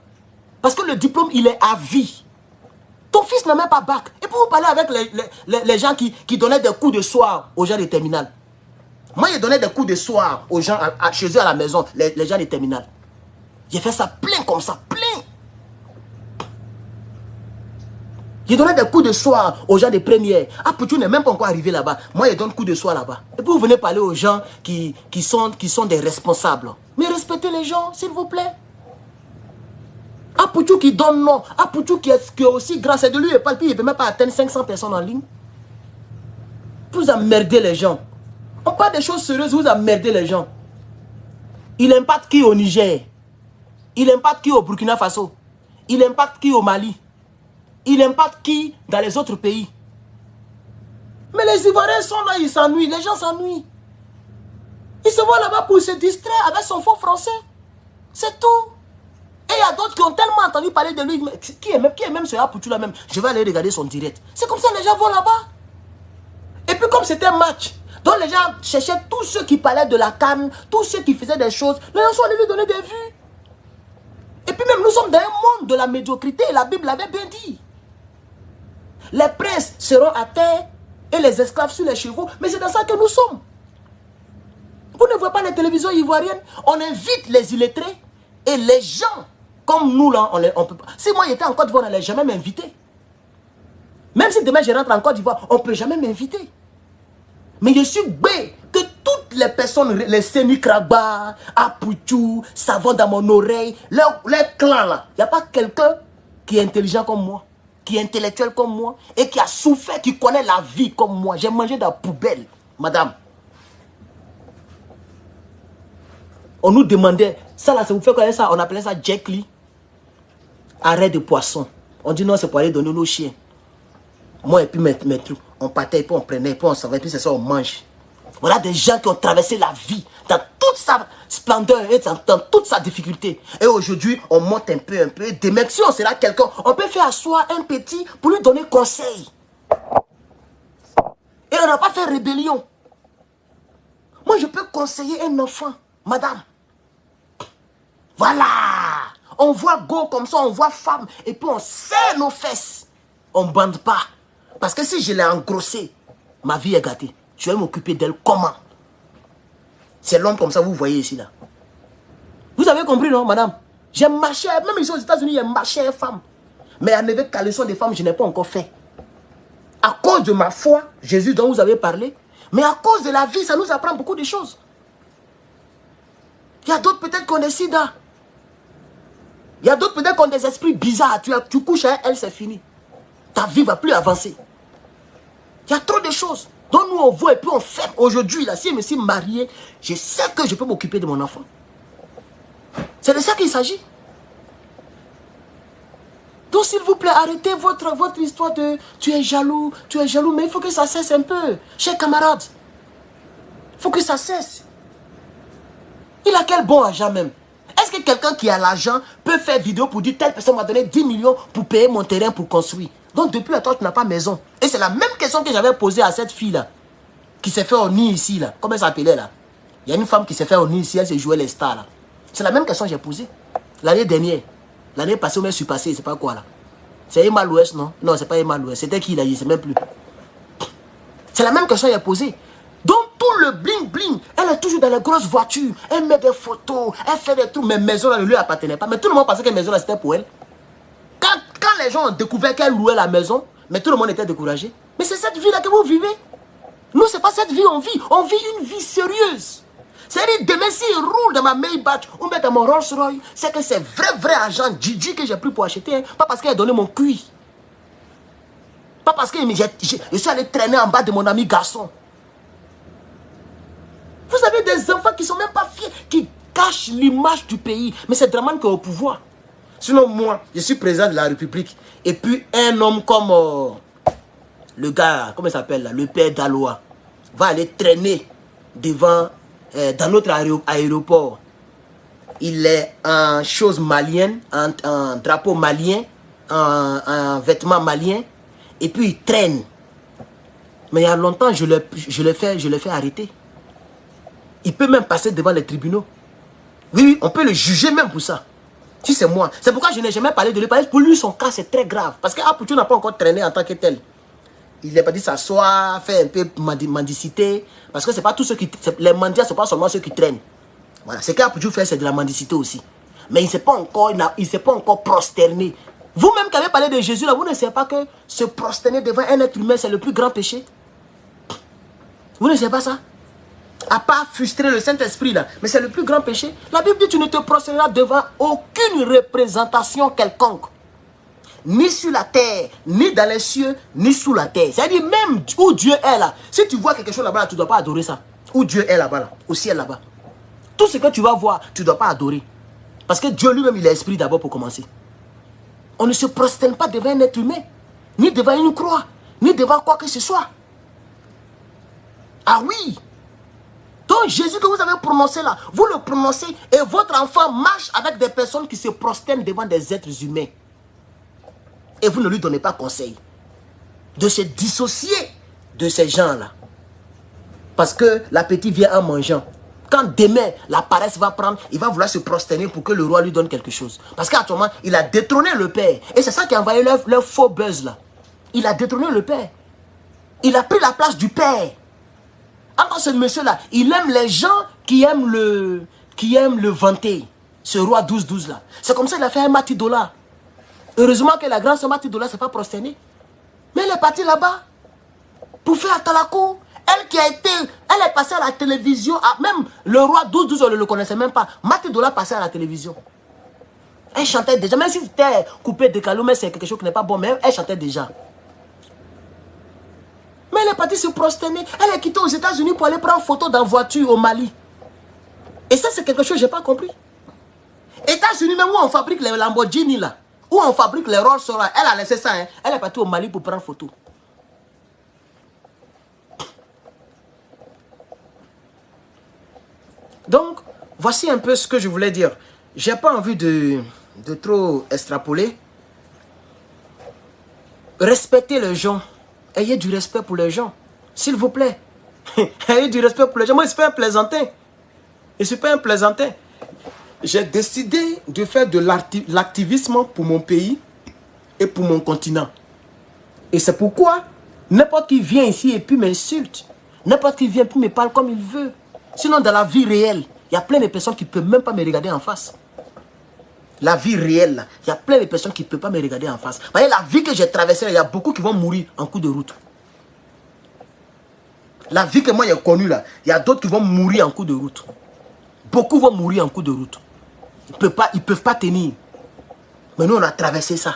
Parce que le diplôme, il est à vie. Ton fils n'a même pas bac. Et pour vous parler avec les gens qui donnaient des coups de soir aux gens des terminales. Moi, je donnais des coups de soir aux gens chez eux à la maison, les gens des terminales. J'ai fait ça plein comme ça, plein. J'ai donné des coups de soir aux gens des premières. Ah, Poutou n'est même pas encore arrivé là-bas. Moi, je donne coups de soir là-bas. Et puis, vous venez parler aux gens qui sont des responsables. Mais respectez les gens, s'il vous plaît. Ah, Poutou qui donne non. Ah, Poutou qui est aussi grand. C'est de lui et pas. Puis, il ne peut même pas atteindre 500 personnes en ligne. Vous emmerdez les gens. On parle des choses sérieuses, vous emmerdez les gens. Il impacte qui au Niger? Il impacte qui au Burkina Faso? Il impacte qui au Mali? Il impacte qui dans les autres pays? Mais les Ivoiriens sont là, ils s'ennuient, les gens s'ennuient. Ils se voient là-bas pour se distraire avec son faux français. C'est tout. Et il y a d'autres qui ont tellement entendu parler de lui, qui est même ce Poutou là même. Je vais aller regarder son direct. C'est comme ça les gens vont là-bas. Et puis comme c'était un match, donc les gens cherchaient tous ceux qui parlaient de la CAN, tous ceux qui faisaient des choses, les gens sont allés lui donner des vues. Et puis même nous sommes dans un monde de la médiocrité, et la Bible l'avait bien dit. Les princes seront à terre et les esclaves sur les chevaux. Mais c'est dans ça que nous sommes. Vous ne voyez pas les télévisions ivoiriennes? On invite les illettrés et les gens comme nous là, on peut pas. Si moi j'étais en Côte d'Ivoire, on n'allait jamais m'inviter. Même si demain je rentre en Côte d'Ivoire, on ne peut jamais m'inviter. Mais je suis bé que toutes les personnes, les Séni-Kragba, Apoutou, savon dans mon oreille, les clans là, il n'y a pas quelqu'un qui est intelligent comme moi, qui est intellectuel comme moi, et qui a souffert, qui connaît la vie comme moi. J'ai mangé dans la poubelle, madame. On nous demandait, ça là, ça vous fait connaître ça, on appelait ça Jack Lee, arrêt de poisson. On dit non, c'est pour aller donner nos chiens. Moi et puis mes trucs, on partait, et puis on prenait, et puis on s'en va, et puis c'est ça, on mange. Voilà des gens qui ont traversé la vie dans toute sa splendeur et dans toute sa difficulté. Et aujourd'hui, on monte un peu. Demain, si on sera quelqu'un, on peut faire asseoir un petit pour lui donner conseil. Et on n'a pas fait rébellion. Moi, je peux conseiller un enfant, madame. Voilà. On voit go comme ça, on voit femme, et puis on serre nos fesses. On ne bande pas. Parce que si je l'ai engrossé, ma vie est gâtée. Je vais m'occuper d'elle comment? C'est l'homme comme ça, vous voyez ici là. Vous avez compris, non, madame? J'ai marché, même ici aux États-Unis, j'ai marché à une femme. Mais enlever caleçon des femmes, je n'ai pas encore fait. À cause de ma foi, Jésus dont vous avez parlé, mais à cause de la vie, ça nous apprend beaucoup de choses. Il y a d'autres peut-être qu'on est sida. Il y a d'autres peut-être qu'on a des esprits bizarres. Tu couches à elle, c'est fini. Ta vie ne va plus avancer. Il y a trop de choses. Donc nous on voit et puis on fait. Aujourd'hui, là, si je me suis marié, je sais que je peux m'occuper de mon enfant. C'est de ça qu'il s'agit. Donc s'il vous plaît, arrêtez votre histoire de tu es jaloux, mais il faut que ça cesse un peu. Chers camarades, il faut que ça cesse. Il a quel bon argent même? Est-ce que quelqu'un qui a l'argent peut faire vidéo pour dire telle personne m'a donné 10 millions pour payer mon terrain pour construire? Donc depuis longtemps tu n'as pas maison. Et c'est la même question que j'avais posée à cette fille là, qui s'est fait au nid ici là. Comment elle s'appelait là? Il y a une femme qui s'est fait au nid ici, elle s'est jouée les stars là. C'est la même question que j'ai posée. L'année dernière. L'année passée ou même surpassée, c'est pas quoi là. C'est Emma Louest, non? Non, c'est pas Emma Louest. C'était qui là? Je ne sais même plus. C'est la même question que j'ai posée. Donc tout le bling bling, elle est toujours dans les grosses voitures, elle met des photos, elle fait des trucs, mais maison là ne lui appartenait pas. Mais tout le monde pensait que maison là c'était pour elle. Quand les gens ont découvert qu'elle louait la maison, mais tout le monde était découragé. Mais c'est cette vie là que vous vivez. Nous c'est pas cette vie on vit une vie sérieuse. C'est-à-dire demain s'il roule dans ma Maybach ou même dans mon Rolls Royce, c'est que c'est vrai argent Gigi que j'ai pris pour acheter, hein, pas parce qu'elle a donné mon cuit. Pas parce que je suis allé traîner en bas de mon ami garçon. Vous avez des enfants qui ne sont même pas fiers, qui cachent l'image du pays. Mais c'est Dramane qui est au pouvoir. Sinon, moi, je suis président de la République. Et puis, un homme comme le gars, comment il s'appelle là, le père d'Aloa, va aller traîner devant, dans notre aéroport. Il est en chose malienne, en drapeau malien, en vêtements maliens. Et puis, il traîne. Mais il y a longtemps, je l'ai fait arrêter. Il peut même passer devant les tribunaux. Oui, on peut le juger même pour ça. Si c'est moi. C'est pourquoi je n'ai jamais parlé de lui. Parce que pour lui, son cas, c'est très grave. Parce qu'Apoutou n'a pas encore traîné en tant que tel. Il n'est pas dit s'asseoir, faire un peu mendicité. Parce que c'est pas tous ceux qui... Les mendiants, ce n'est pas seulement ceux qui traînent. Voilà. Ce qu'Apoutou fait, c'est de la mendicité aussi. Mais il ne s'est pas encore prosterné. Vous-même qui avez parlé de Jésus, là, vous ne savez pas que se prosterner devant un être humain, c'est le plus grand péché. Vous ne savez pas ça? À part frustrer le Saint-Esprit là. Mais c'est le plus grand péché. La Bible dit tu ne te prosterneras devant aucune représentation quelconque. Ni sur la terre, ni dans les cieux, ni sous la terre. C'est-à-dire même où Dieu est là. Si tu vois quelque chose là-bas, tu ne dois pas adorer ça. Où Dieu est là-bas, là, au ciel là-bas. Tout ce que tu vas voir, tu ne dois pas adorer. Parce que Dieu lui-même, il est esprit d'abord pour commencer. On ne se prosterne pas devant un être humain. Ni devant une croix. Ni devant quoi que ce soit. Ah oui. Donc Jésus que vous avez prononcé là, vous le prononcez et votre enfant marche avec des personnes qui se prosternent devant des êtres humains. Et vous ne lui donnez pas conseil de se dissocier de ces gens-là. Parce que l'appétit vient en mangeant. Quand demain la paresse va prendre, il va vouloir se prosterner pour que le roi lui donne quelque chose. Parce qu'actuellement, il a détrôné le Père. Et c'est ça qui a envoyé leur faux buzz là. Il a détrôné le Père. Il a pris la place du Père. Encore ce monsieur-là, il aime les gens qui aiment le vanter. Ce roi 12-12 là. C'est comme ça qu'il a fait un Matidola. Heureusement que la grande sœur Matidola ne s'est pas prosternée. Mais elle est partie là-bas pour faire Atalako. Elle est passée à la télévision. Même le roi 12-12, on ne le connaissait même pas. Matidola passait à la télévision. Elle chantait déjà. Même si c'était coupé de calou, mais c'est quelque chose qui n'est pas bon. Mais elle chantait déjà. Mais elle est partie se prosterner. Elle est quittée aux États-Unis pour aller prendre photo dans voiture au Mali. Et ça, c'est quelque chose que je n'ai pas compris. États-Unis, même où on fabrique les Lamborghini, là, où on fabrique les Rolls-Royce, elle a laissé ça. Hein. Elle est partie au Mali pour prendre photo. Donc, voici un peu ce que je voulais dire. Je n'ai pas envie de trop extrapoler. Respectez les gens. Ayez du respect pour les gens. S'il vous plaît. Ayez du respect pour les gens. Moi, je ne suis pas un plaisantin. Je ne suis pas un plaisantin. J'ai décidé de faire de l'activisme pour mon pays et pour mon continent. Et c'est pourquoi n'importe qui vient ici et puis m'insulte. N'importe qui vient et puis me parle comme il veut. Sinon, dans la vie réelle, il y a plein de personnes qui ne peuvent même pas me regarder en face. La vie réelle, il y a plein de personnes qui ne peuvent pas me regarder en face. Vous voyez, la vie que j'ai traversée, il y a beaucoup qui vont mourir en coup de route. La vie que moi j'ai connue là, il y a d'autres qui vont mourir en coup de route. Beaucoup vont mourir en coup de route. Ils ne peuvent pas tenir. Mais nous, on a traversé ça.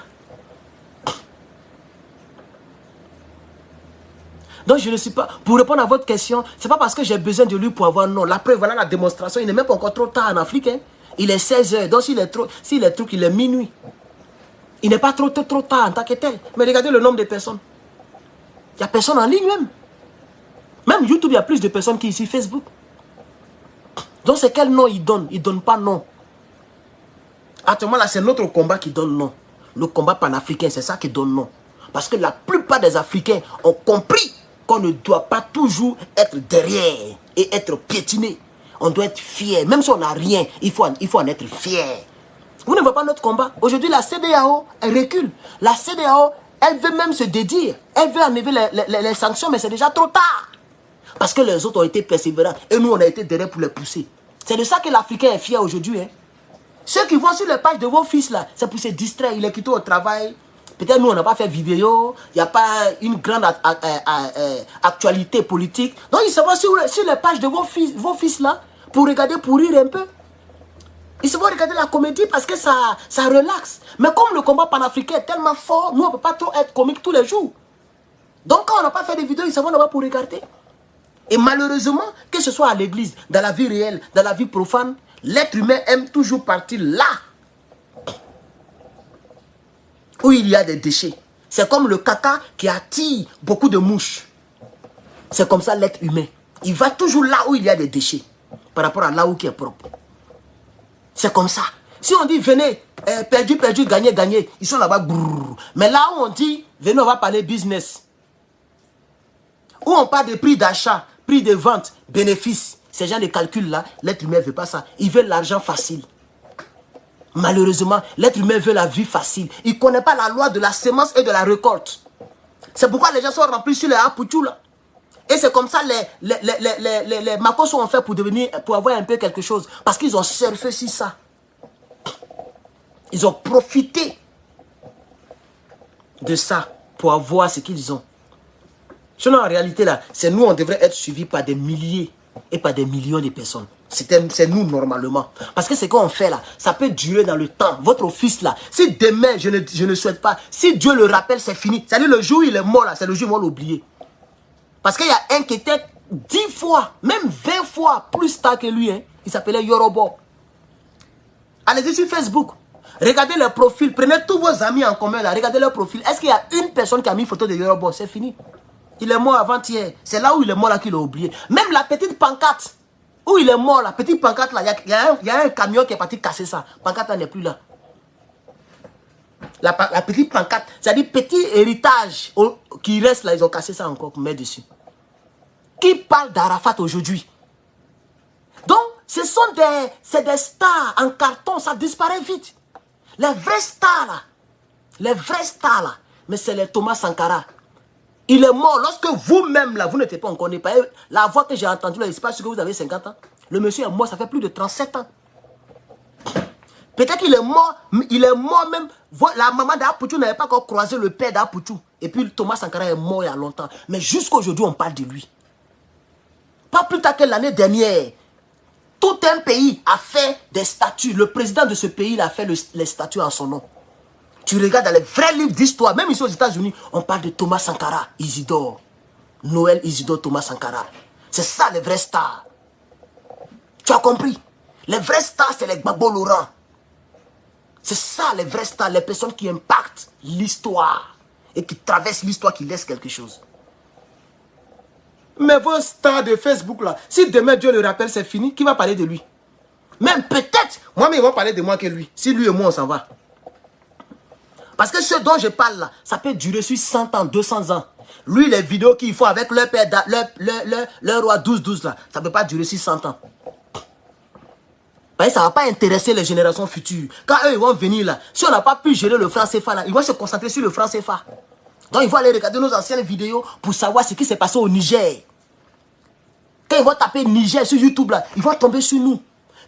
Donc, je ne suis pas... Pour répondre à votre question, ce n'est pas parce que j'ai besoin de lui pour avoir non. La preuve, voilà la démonstration. Il n'est même pas encore trop tard en Afrique. Hein. Il est 16 h. Donc, s'il est trop il est minuit. Il n'est pas trop tard en tant que tel. Mais regardez le nombre de personnes. Il n'y a personne en ligne même. Même YouTube, il y a plus de personnes qu'ici Facebook. Donc, c'est quel nom il donne? Il ne donne pas non. Actuellement, là, c'est notre combat qui donne non. Le combat panafricain, c'est ça qui donne non. Parce que la plupart des Africains ont compris qu'on ne doit pas toujours être derrière et être piétiné. On doit être fier. Même si on n'a rien, il faut en être fier. Vous ne voyez pas notre combat. Aujourd'hui, la CEDEAO, elle recule. La CEDEAO, elle veut même se dédire. Elle veut enlever les sanctions, mais c'est déjà trop tard. Parce que les autres ont été persévérants. Et nous, on a été derrière pour les pousser. C'est de ça que l'Africain est fier aujourd'hui. Hein. Ceux qui vont sur les pages de vos fils, là, c'est pour se distraire. Il est quitté au travail. Peut-être nous, on n'a pas fait vidéo. Il n'y a pas une grande actualité politique. Donc, ils se vont sur les pages de vos fils, là, pour regarder, pour rire un peu. Ils se vont regarder la comédie parce que ça relaxe. Mais comme le combat panafricain est tellement fort, nous, on ne peut pas trop être comique tous les jours. Donc quand on n'a pas fait des vidéos, ils s'en vont là-bas pour regarder. Et malheureusement, que ce soit à l'église, dans la vie réelle, dans la vie profane, l'être humain aime toujours partir là où il y a des déchets. C'est comme le caca qui attire beaucoup de mouches. C'est comme ça l'être humain. Il va toujours là où il y a des déchets par rapport à là où qui est propre. C'est comme ça. Si on dit venez, perdu, perdu, gagné, gagné, ils sont là-bas. Mais là où on dit venez, on va parler business. Où on parle des prix d'achat, prix de vente, bénéfices. Ces gens de calcul-là, l'être humain ne veut pas ça. Il veut l'argent facile. Malheureusement, l'être humain veut la vie facile. Il ne connaît pas la loi de la semence et de la récolte. C'est pourquoi les gens sont remplis sur les apouchous là. Et c'est comme ça les macos sont en fait pour avoir un peu quelque chose. Parce qu'ils ont surfé sur ça. Ils ont profité de ça pour avoir ce qu'ils ont. Sinon, en réalité, là, c'est nous, on devrait être suivis par des milliers et par des millions de personnes. C'est nous, normalement. Parce que ce qu'on fait, là, ça peut durer dans le temps. Votre fils, là, si demain, je ne souhaite pas, si Dieu le rappelle, c'est fini. C'est-à-dire, le jour où il est mort, là, c'est le jour où on va l'oublier. Parce qu'il y a un qui était 10 fois, même 20 fois plus tard que lui. Hein. Il s'appelait Yorobo. Allez-y sur Facebook. Regardez leurs profils. Prenez tous vos amis en commun, là. Regardez leurs profils. Est-ce qu'il y a une personne qui a mis une photo de Yorobo? C'est fini. Il est mort avant-hier. C'est là où il est mort là qu'il a oublié. Même la petite pancarte où il est mort, la petite pancarte là, il y a un camion qui est parti casser ça. Pancarte n'est plus là. La petite pancarte, c'est-à-dire petit héritage qui reste là, ils ont cassé ça encore pour mettre dessus. Qui parle d'Arafat aujourd'hui? Donc, c'est des stars en carton, ça disparaît vite. Les vrais stars là, mais c'est les Thomas Sankara. Il est mort lorsque vous-même, là, vous n'étiez pas encore né. La voix que j'ai entendue, là, il ne sait pas si vous avez 50 ans. Le monsieur est mort, ça fait plus de 37 ans. Peut-être qu'il est mort même. La maman d'Apouchou n'avait pas encore croisé le père d'Apouchou. Et puis Thomas Sankara est mort il y a longtemps. Mais jusqu'à aujourd'hui, on parle de lui. Pas plus tard que l'année dernière, tout un pays a fait des statues. Le président de ce pays a fait les statues en son nom. Tu regardes dans les vrais livres d'histoire, même ici aux États-Unis, on parle de Thomas Sankara, Isidore. Noël Isidore Thomas Sankara. C'est ça les vrais stars. Tu as compris? Les vrais stars, c'est les Gbagbo Laurent. C'est ça les vrais stars, les personnes qui impactent l'histoire et qui traversent l'histoire, qui laissent quelque chose. Mais vos stars de Facebook là, si demain Dieu le rappelle, c'est fini, qui va parler de lui? Même peut-être, moi-même, ils vont parler de moi que lui. Si lui et moi, on s'en va. Parce que ce dont je parle là, ça peut durer sur 100 ans, 200 ans. Lui, les vidéos qu'il faut avec leur père, leur roi 12-12 là, ça ne peut pas durer sur 100 ans. Ça ne va pas intéresser les générations futures. Quand eux, ils vont venir là, si on n'a pas pu gérer le franc CFA là, ils vont se concentrer sur le franc CFA. Donc, ils vont aller regarder nos anciennes vidéos pour savoir ce qui s'est passé au Niger. Quand ils vont taper Niger sur YouTube là, ils vont tomber sur nous.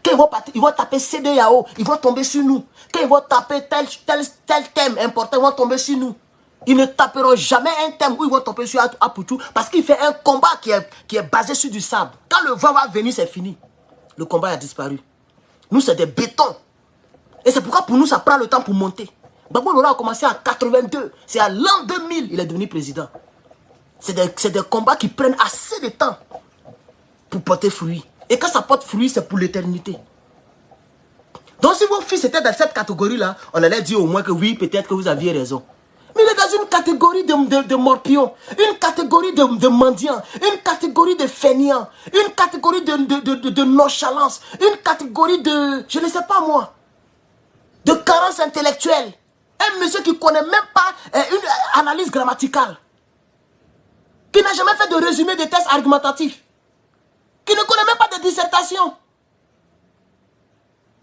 Quand ils vont taper CDAO, ils vont tomber sur nous. Quand ils vont taper tel thème important, ils vont tomber sur nous. Ils ne taperont jamais un thème où ils vont tomber sur Apouchou parce qu'il fait un combat qui est basé sur du sable. Quand le vent va venir, c'est fini. Le combat a disparu. Nous, c'est des bétons. Et c'est pourquoi pour nous, ça prend le temps pour monter. Gbagbo Laurent a commencé en 82. C'est à l'an 2000 il est devenu président. C'est des combats qui prennent assez de temps pour porter fruit. Et quand ça porte fruit, c'est pour l'éternité. Donc si vos fils étaient dans cette catégorie-là, on allait dire au moins que oui, peut-être que vous aviez raison. Mais il est dans une catégorie de morpions, une catégorie de mendiants, une catégorie de fainéants, une catégorie de nonchalance, une catégorie de, je ne sais pas moi, de carence intellectuelle. Un monsieur qui ne connaît même pas une analyse grammaticale, qui n'a jamais fait de résumé de tests argumentatifs, qui ne connaît même pas de dissertation.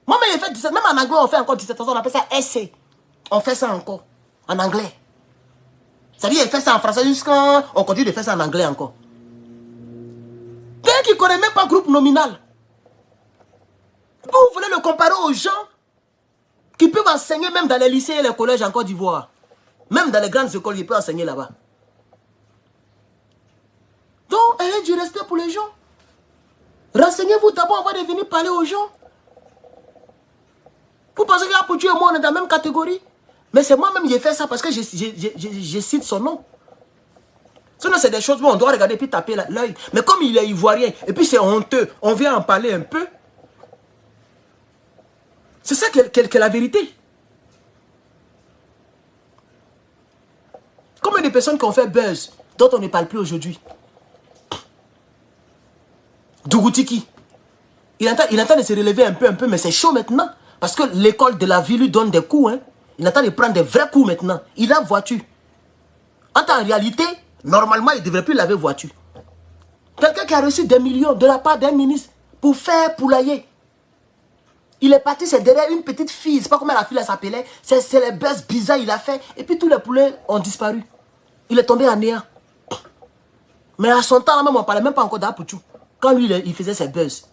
Moi-même, j'ai fait dissertation. Même en anglais, on fait encore dissertation. On appelle ça essai. On fait ça encore. En anglais. C'est-à-dire, il fait ça en français jusqu'à... On continue de faire ça en anglais encore. Quelqu'un qui ne connaît même pas groupe nominal. Vous voulez le comparer aux gens qui peuvent enseigner même dans les lycées et les collèges en Côte d'Ivoire. Même dans les grandes écoles, ils peuvent enseigner là-bas. Donc, ayez du respect pour les gens. Renseignez-vous d'abord avant de venir parler aux gens. Vous pensez qu'Apouchou et moi, on est dans la même catégorie? Mais c'est moi-même qui ai fait ça parce que je cite son nom. Sinon, c'est des choses où on doit regarder puis taper l'œil. Mais comme il est ivoirien, et puis c'est honteux, on vient en parler un peu. C'est ça qui est la vérité. Combien de personnes qui ont fait buzz, dont on ne parle plus aujourd'hui? Dougoutiki. Il entend de se relever un peu, mais c'est chaud maintenant. Parce que l'école de la vie lui donne des coups. Hein. Il entend de prendre des vrais coups maintenant. Il a voiture. En réalité, normalement, il ne devrait plus laver voiture. Quelqu'un qui a reçu des millions de la part d'un ministre pour faire poulailler. Il est parti, c'est derrière une petite fille. Je ne sais pas comment la fille s'appelait. C'est les buzz bizarres il a fait. Et puis tous les poulets ont disparu. Il est tombé en néant. Mais à son temps, même, on ne parlait même pas encore d'Apouchou. Quand lui, il faisait ses buzz.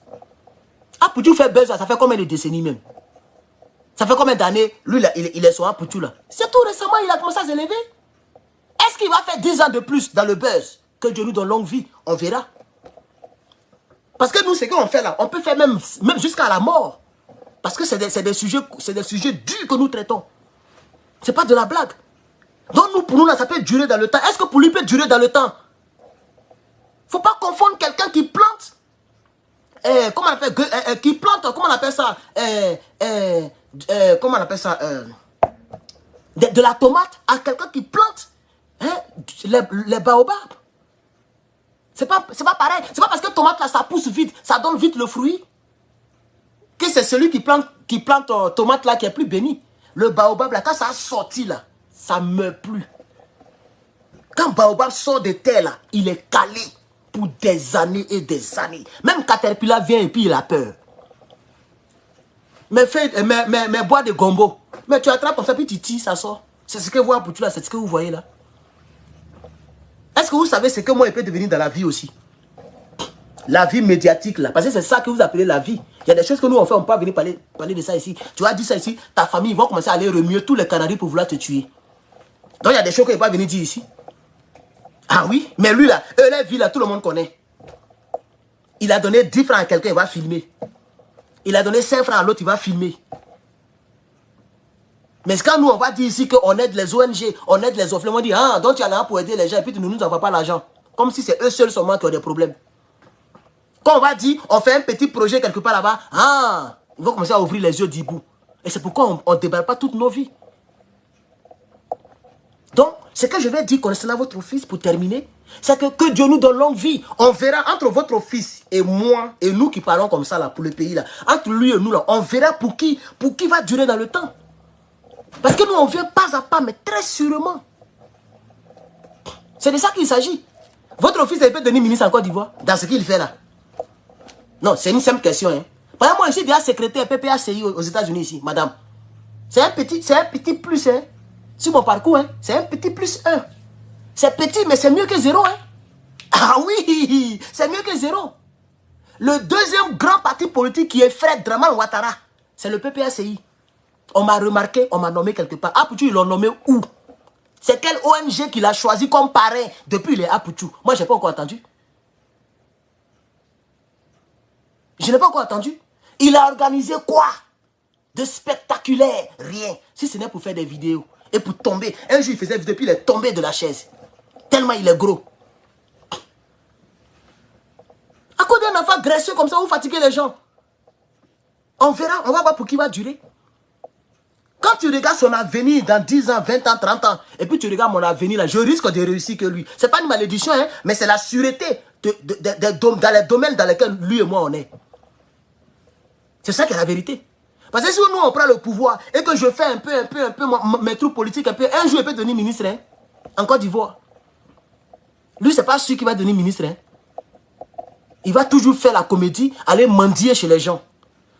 Apouchou fait buzz, ça fait combien de décennies même? Ça fait combien d'années? Lui, là, il est sur Apouchou là. C'est tout récemment, il a commencé à s'élever. Est-ce qu'il va faire 10 ans de plus dans le buzz? Que Dieu nous donne longue vie, on verra. Parce que nous, ce qu'on fait là, on peut faire même jusqu'à la mort. Parce que c'est des sujets durs que nous traitons. Ce n'est pas de la blague. Donc nous, pour nous, là, ça peut durer dans le temps. Est-ce que pour lui peut durer dans le temps? Il ne faut pas confondre quelqu'un qui plante. Comment on appelle qui plante, comment on appelle ça? Comment on appelle ça? De la tomate à quelqu'un qui plante les baobabs. C'est pas pareil. C'est pas parce que tomate là, ça pousse vite, ça donne vite le fruit, que c'est celui qui plante tomate là qui est plus béni. Le baobab là, quand ça a sorti là, ça ne meurt plus. Quand baobab sort de terre là, il est calé pour des années et des années. Même Caterpillar vient et puis il a peur. Mais bois de gombo. Mais tu attrapes comme ça, puis tu tires, ça sort. C'est ce que vous voyez pour tout là, c'est ce que vous voyez là. Est-ce que vous savez ce que moi il peut devenir dans la vie aussi? La vie médiatique là. Parce que c'est ça que vous appelez la vie. Il y a des choses que nous on fait, on peut venir parler de ça ici. Tu as dit ça ici, ta famille, ils vont commencer à aller remuer tous les Canaries pour vouloir te tuer. Donc il y a des choses qu'il ne peut pas venir dire ici. Ah oui, mais lui là, la vie là, tout le monde connaît. Il a donné 10 francs à quelqu'un, il va filmer. Il a donné 5 francs à l'autre, il va filmer. Mais quand nous, on va dire ici qu'on aide les ONG, on aide les orphelins, on dit, ah, donc tu as l'argent pour aider les gens, et puis tu ne nous envoies pas l'argent. Comme si c'est eux seuls seulement qui ont des problèmes. Quand on va dire, on fait un petit projet quelque part là-bas, ah, ils vont commencer à ouvrir les yeux d'hibou. Et c'est pourquoi on ne déballe pas toutes nos vies. Donc, ce que je vais dire concernant votre fils, pour terminer, c'est que Dieu nous donne longue vie. On verra entre votre fils et moi, et nous qui parlons comme ça là, pour le pays là, entre lui et nous là, on verra pour qui va durer dans le temps. Parce que nous, on vient pas à pas, mais très sûrement. C'est de ça qu'il s'agit. Votre fils, il peut devenir ministre en Côte d'Ivoire, dans ce qu'il fait là. Non, c'est une simple question. Hein. Par exemple, moi, je suis déjà secrétaire PPACI aux États-Unis ici, madame. C'est un petit plus, hein. Sur mon parcours, hein. C'est un petit plus 1. C'est petit, mais c'est mieux que 0, hein. Ah oui, c'est mieux que 0. Le deuxième grand parti politique qui est Fred Draman Ouattara, c'est le PPACI. On m'a remarqué, on m'a nommé quelque part. Apouchou, ils l'ont nommé où? C'est quelle ONG qu'il a choisi comme parrain depuis les Apouchou? Moi, je n'ai pas encore entendu. Je n'ai pas encore entendu. Il a organisé quoi? De spectaculaire? Rien. Si ce n'est pour faire des vidéos. Et pour tomber. Un jour, il faisait vidéo, puis il est tombé de la chaise. Tellement il est gros. À cause d'un enfant graisseux comme ça, vous fatiguez les gens. On verra, on va voir pour qui va durer. Quand tu regardes son avenir dans 10 ans, 20 ans, 30 ans, et puis tu regardes mon avenir là, je risque de réussir que lui. Ce n'est pas une malédiction, hein, mais c'est la sûreté dans les domaines dans lesquels lui et moi on est. C'est ça qui est la vérité. Parce que si nous on prend le pouvoir et que je fais un peu mes troupes politiques, un jour il peut devenir ministre, hein, en Côte d'Ivoire. Lui, c'est pas sûr qu'il va devenir ministre. Hein. Il va toujours faire la comédie, aller mendier chez les gens.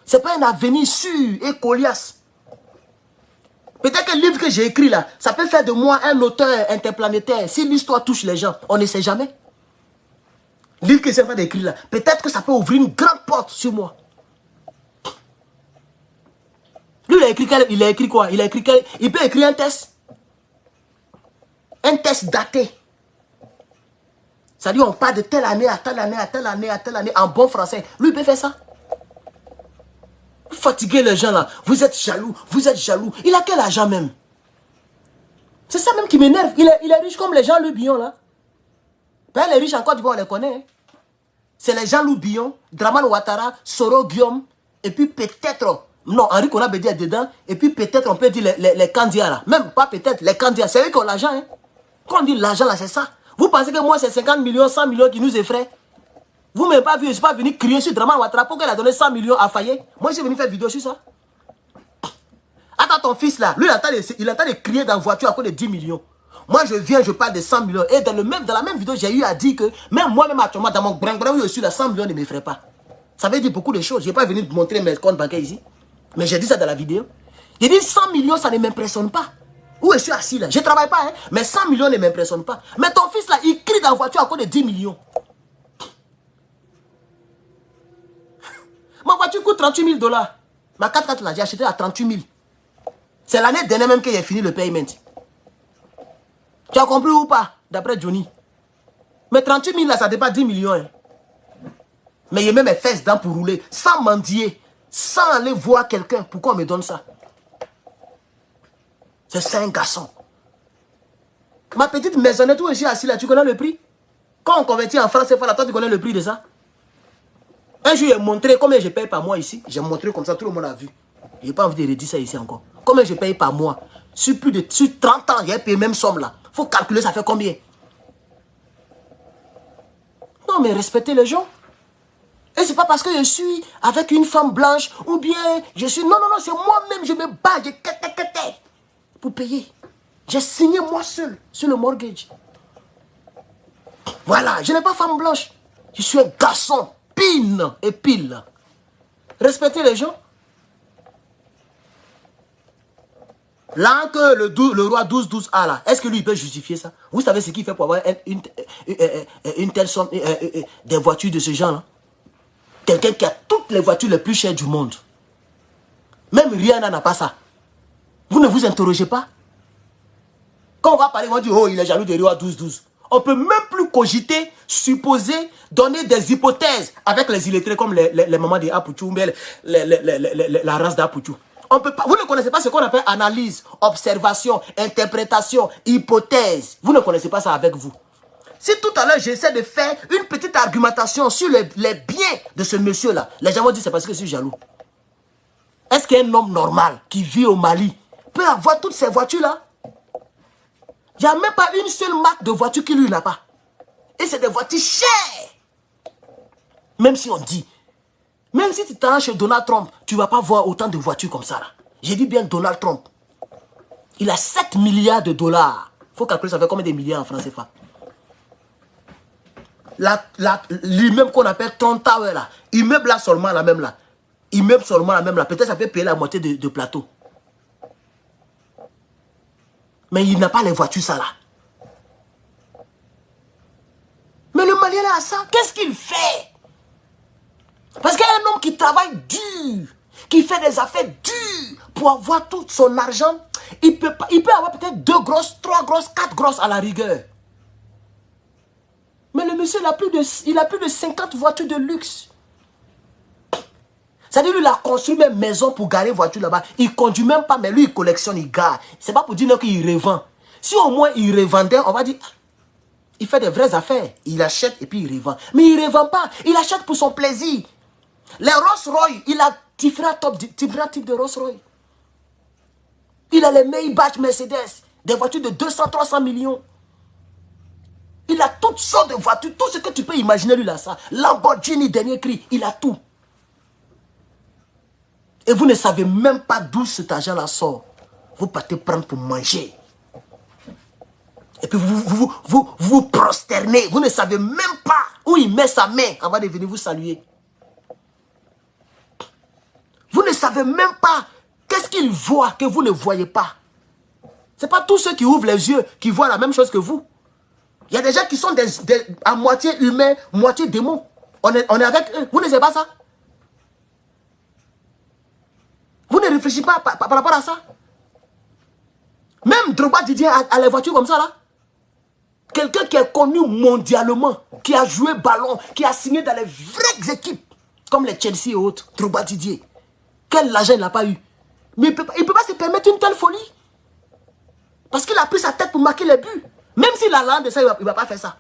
Ce n'est pas un avenir sûr et coliace. Peut-être que le livre que j'ai écrit là, ça peut faire de moi un auteur interplanétaire. Si l'histoire touche les gens, on ne sait jamais. Le livre que j'ai écrit là, peut-être que ça peut ouvrir une grande porte sur moi. Lui, il a écrit quoi? Il peut écrire un test. Un test daté. C'est-à-dire, on part de telle année à telle année, à telle année, à telle année, en bon français. Lui, il peut faire ça. Vous fatiguez les gens là. Vous êtes jaloux, vous êtes jaloux. Il a quel argent même? C'est ça même qui m'énerve. Il est riche comme les gens, le Bion là. Ben, les riches en Côte d'Ivoire, on les connaît. Hein. C'est les Jean-Loup Billon, Dramane Ouattara, Soro Guillaume, et puis peut-être, non, Henri Konabe est dedans, et puis peut-être on peut dire les candidats là. Même pas peut-être, les candidats, c'est eux qui ont l'argent. Hein. Quand on dit l'argent là, c'est ça. Vous pensez que moi, c'est 50 millions, 100 millions qui nous effraient? Vous ne m'avez pas vu, je ne suis pas venu crier sur Dramane Ouattara pour qu'elle a donné 100 millions à Fayet. Moi, je suis venu faire vidéo sur ça. Attends, ton fils là, lui, il entend de crier dans la voiture à cause de 10 millions. Moi, je viens, je parle de 100 millions. Et dans la même vidéo, j'ai eu à dire que même moi-même actuellement, dans mon grand où je suis là, 100 millions ne m'effraie pas. Ça veut dire beaucoup de choses. Je n'ai pas venu te montrer mes comptes bancaires ici. Mais j'ai dit ça dans la vidéo. J'ai dit 100 millions, ça ne m'impressionne pas. Où je suis assis là? Je ne travaille pas, hein. Mais 100 millions ne m'impressionne pas. Mais ton fils là, il crie dans la voiture à cause de 10 millions. Ma voiture coûte 38 000 $. Ma 4x4 là, j'ai acheté à 38 000. C'est l'année dernière même que j'ai fini le paiement. Tu as compris ou pas? D'après Johnny. Mais 38 000 là, ça dépasse 10 millions. Hein. Mais il met mes fesses dedans pour rouler. Sans mendier. Sans aller voir quelqu'un. Pourquoi on me donne ça? C'est un garçon. Ma petite maisonnette où je suis assis là, tu connais le prix? Quand on convertit en France, toi tu connais le prix de ça? Un jour, j'ai montré combien je paye par mois ici. J'ai montré comme ça, tout le monde a vu. Je n'ai pas envie de redire ça ici encore. Combien je paye par mois? Sur 30 ans, j'ai payé même somme là. Il faut calculer, ça fait combien? Non, mais respectez les gens. Et c'est pas parce que je suis avec une femme blanche ou bien je suis... Non, non, non, c'est moi-même, je me bats, je pour payer. J'ai signé moi seul sur le mortgage. Voilà, je n'ai pas femme blanche. Je suis un garçon, pine et pile. Respectez les gens. Là que le roi 12-12A là, est-ce que lui il peut justifier ça? Vous savez ce qu'il fait pour avoir une telle somme, des voitures de ce genre là? Quelqu'un qui a toutes les voitures les plus chères du monde. Même Rihanna n'a pas ça. Vous ne vous interrogez pas? Quand on va parler, on va dire, oh, il est jaloux de roi 12-12. On ne peut même plus cogiter, supposer, donner des hypothèses avec les illettrés comme les mamans de Apouchou, mais la race d'Apouchou. On peut pas, vous ne connaissez pas ce qu'on appelle analyse, observation, interprétation, hypothèse. Vous ne connaissez pas ça avec vous. Si tout à l'heure j'essaie de faire une petite argumentation sur les biens de ce monsieur-là, les gens vont dire c'est parce que je suis jaloux. Est-ce qu'un homme normal qui vit au Mali peut avoir toutes ces voitures-là? Il n'y a même pas une seule marque de voiture qu'il lui n'a pas. Et c'est des voitures chères. Même si on dit, même si tu t'en chez Donald Trump, tu ne vas pas voir autant de voitures comme ça. J'ai dit bien Donald Trump. Il a 7 milliards de dollars. Il faut calculer ça fait combien de milliards en francs CFA. L'immeuble qu'on appelle Trump Tower là, immeuble là seulement la même là. Immeuble seulement la même là. Peut-être ça peut payer la moitié de plateau. Mais il n'a pas les voitures ça là. Mais le Malien là a ça. Qu'est-ce qu'il fait? Parce qu'il y a un homme qui travaille dur, qui fait des affaires dures pour avoir tout son argent. Il peut avoir peut-être 2 grosses, 3 grosses, 4 grosses à la rigueur. Mais le monsieur, il a plus de 50 voitures de luxe. C'est-à-dire, lui, il a construit même maison pour garer voiture là-bas. Il ne conduit même pas, mais lui, il collectionne, il gare. Ce n'est pas pour dire qu'il revend. Si au moins il revendait, on va dire, il fait des vraies affaires. Il achète et puis il revend. Mais il ne revend pas. Il achète pour son plaisir. Les Rolls-Royce, il a différents types de Rolls-Royce. Il a les Maybach Mercedes, des voitures de 200-300 millions. Il a toutes sortes de voitures, tout ce que tu peux imaginer, lui, là, ça. Lamborghini, dernier cri, il a tout. Et vous ne savez même pas d'où cet argent-là sort. Vous partez prendre pour manger. Et puis vous prosternez. Vous ne savez même pas où il met sa main avant de venir vous saluer. Vous ne savez même pas qu'est-ce qu'il voit que vous ne voyez pas. Ce n'est pas tous ceux qui ouvrent les yeux qui voient la même chose que vous. Il y a des gens qui sont à moitié humains, moitié démons. On est avec eux. Vous ne savez pas ça? Vous ne réfléchissez pas par rapport à ça? Même Drogba Didier a les voitures comme ça là. Quelqu'un qui est connu mondialement, qui a joué ballon, qui a signé dans les vraies équipes, comme les Chelsea et autres, Drogba Didier. Quel argent il n'a pas eu? Mais il ne peut pas se permettre une telle folie. Parce qu'il a pris sa tête pour marquer les buts. Même s'il a l'air de ça, il ne va pas faire ça.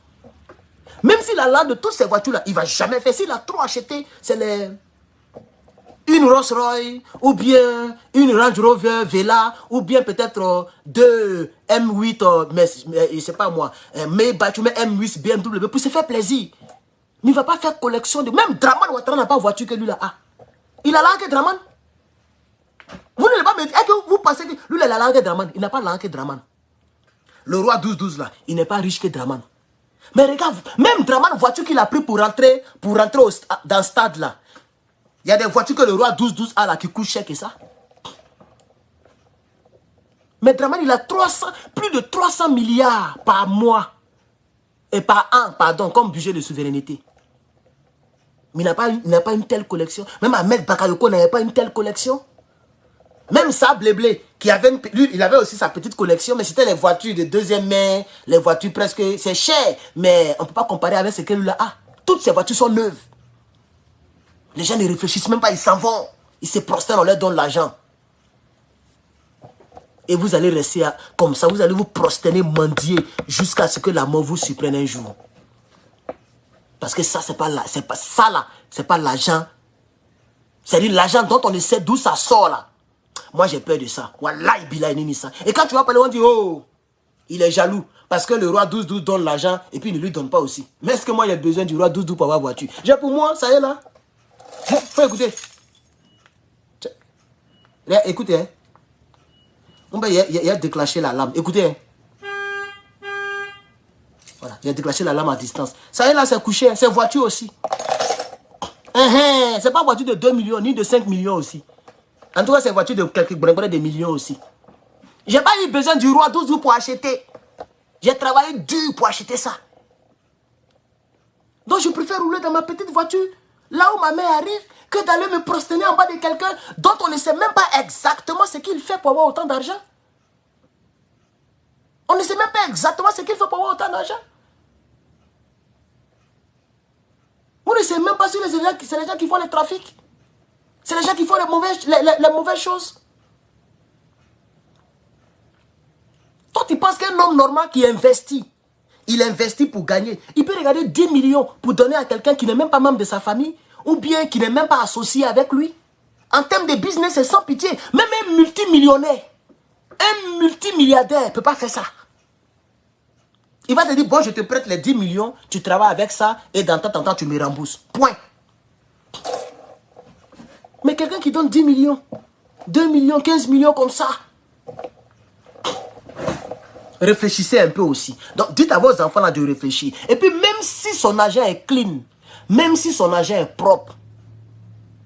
Même s'il a l'art de toutes ces voitures-là, il ne va jamais faire. S'il a trop acheté, c'est une Rolls Royce, ou bien une Range Rover Vela, ou bien peut-être deux M8, mais je ne sais pas moi, Maybach, mais M8 BMW, pour se faire plaisir. Mais il ne va pas faire collection de... Même Draman Ouattara n'a pas de voiture que lui là a. Il a l'argent que Draman. Vous n'allez pas me dire, est-ce que vous pensez que lui il a l'argent que Draman? Il n'a pas l'argent que Draman. Le roi 12-12 là, il n'est pas riche que Draman. Mais regarde, même Draman, voiture qu'il a pris pour rentrer dans le stade là. Il y a des voitures que le roi 12-12 a là qui coûtent cher que ça. Mais Draman, il a plus de 300 milliards par mois. Et par an, pardon, comme budget de souveraineté. Mais il n'a pas une telle collection. Même Ahmed Bakayoko n'avait pas une telle collection. Même Sable Blé, lui, il avait aussi sa petite collection, mais c'était les voitures de deuxième main, les voitures presque, c'est cher, mais on ne peut pas comparer avec ce que lui a. Toutes ces voitures sont neuves. Les gens ne réfléchissent même pas, ils s'en vont. Ils se prosternent, on leur donne l'argent. Et vous allez rester comme ça, vous allez vous prosterner, mendier, jusqu'à ce que la mort vous surprenne un jour. Parce que ça, c'est pas l'argent. C'est-à-dire l'argent dont on ne sait d'où ça sort là. Moi, j'ai peur de ça. Wallahi, billahi, nini ça. Et quand tu vas parler, on dit, oh, il est jaloux. Parce que le roi 12-12 donne l'argent et puis il ne lui donne pas aussi. Mais est-ce que moi, j'ai besoin du roi 12-12 pour avoir voiture? J'ai pour moi, ça y est là. Faut écouter. Écoutez, hein. Il a déclenché l'alarme. Écoutez, hein. Voilà, il a déclenché l'alarme à distance. Ça y est là, c'est couché, hein. C'est voiture aussi. C'est pas voiture de 2 millions, ni de 5 millions aussi. En tout cas, c'est voiture de quelques des millions aussi. J'ai pas eu besoin du roi 12 pour acheter. J'ai travaillé dur pour acheter ça. Donc, je préfère rouler dans ma petite voiture, là où ma mère arrive, que d'aller me prosterner en bas de quelqu'un dont on ne sait même pas exactement ce qu'il fait pour avoir autant d'argent. On ne sait même pas exactement ce qu'il fait pour avoir autant d'argent. Vous ne savez même pas si c'est les gens qui font le trafic. C'est les gens qui font les mauvaises choses. Toi, tu penses qu'un homme normal qui investit, il investit pour gagner. Il peut regarder 10 millions pour donner à quelqu'un qui n'est même pas membre de sa famille, ou bien qui n'est même pas associé avec lui. En termes de business, c'est sans pitié. Même un multimillionnaire, un multimilliardaire ne peut pas faire ça. Il va te dire, bon, je te prête les 10 millions, tu travailles avec ça, et dans temps, tu me rembourses. Point. Mais quelqu'un qui donne 10 millions, 2 millions, 15 millions comme ça. Réfléchissez un peu aussi. Donc, dites à vos enfants là de réfléchir. Et puis, même si son argent est clean, même si son argent est propre,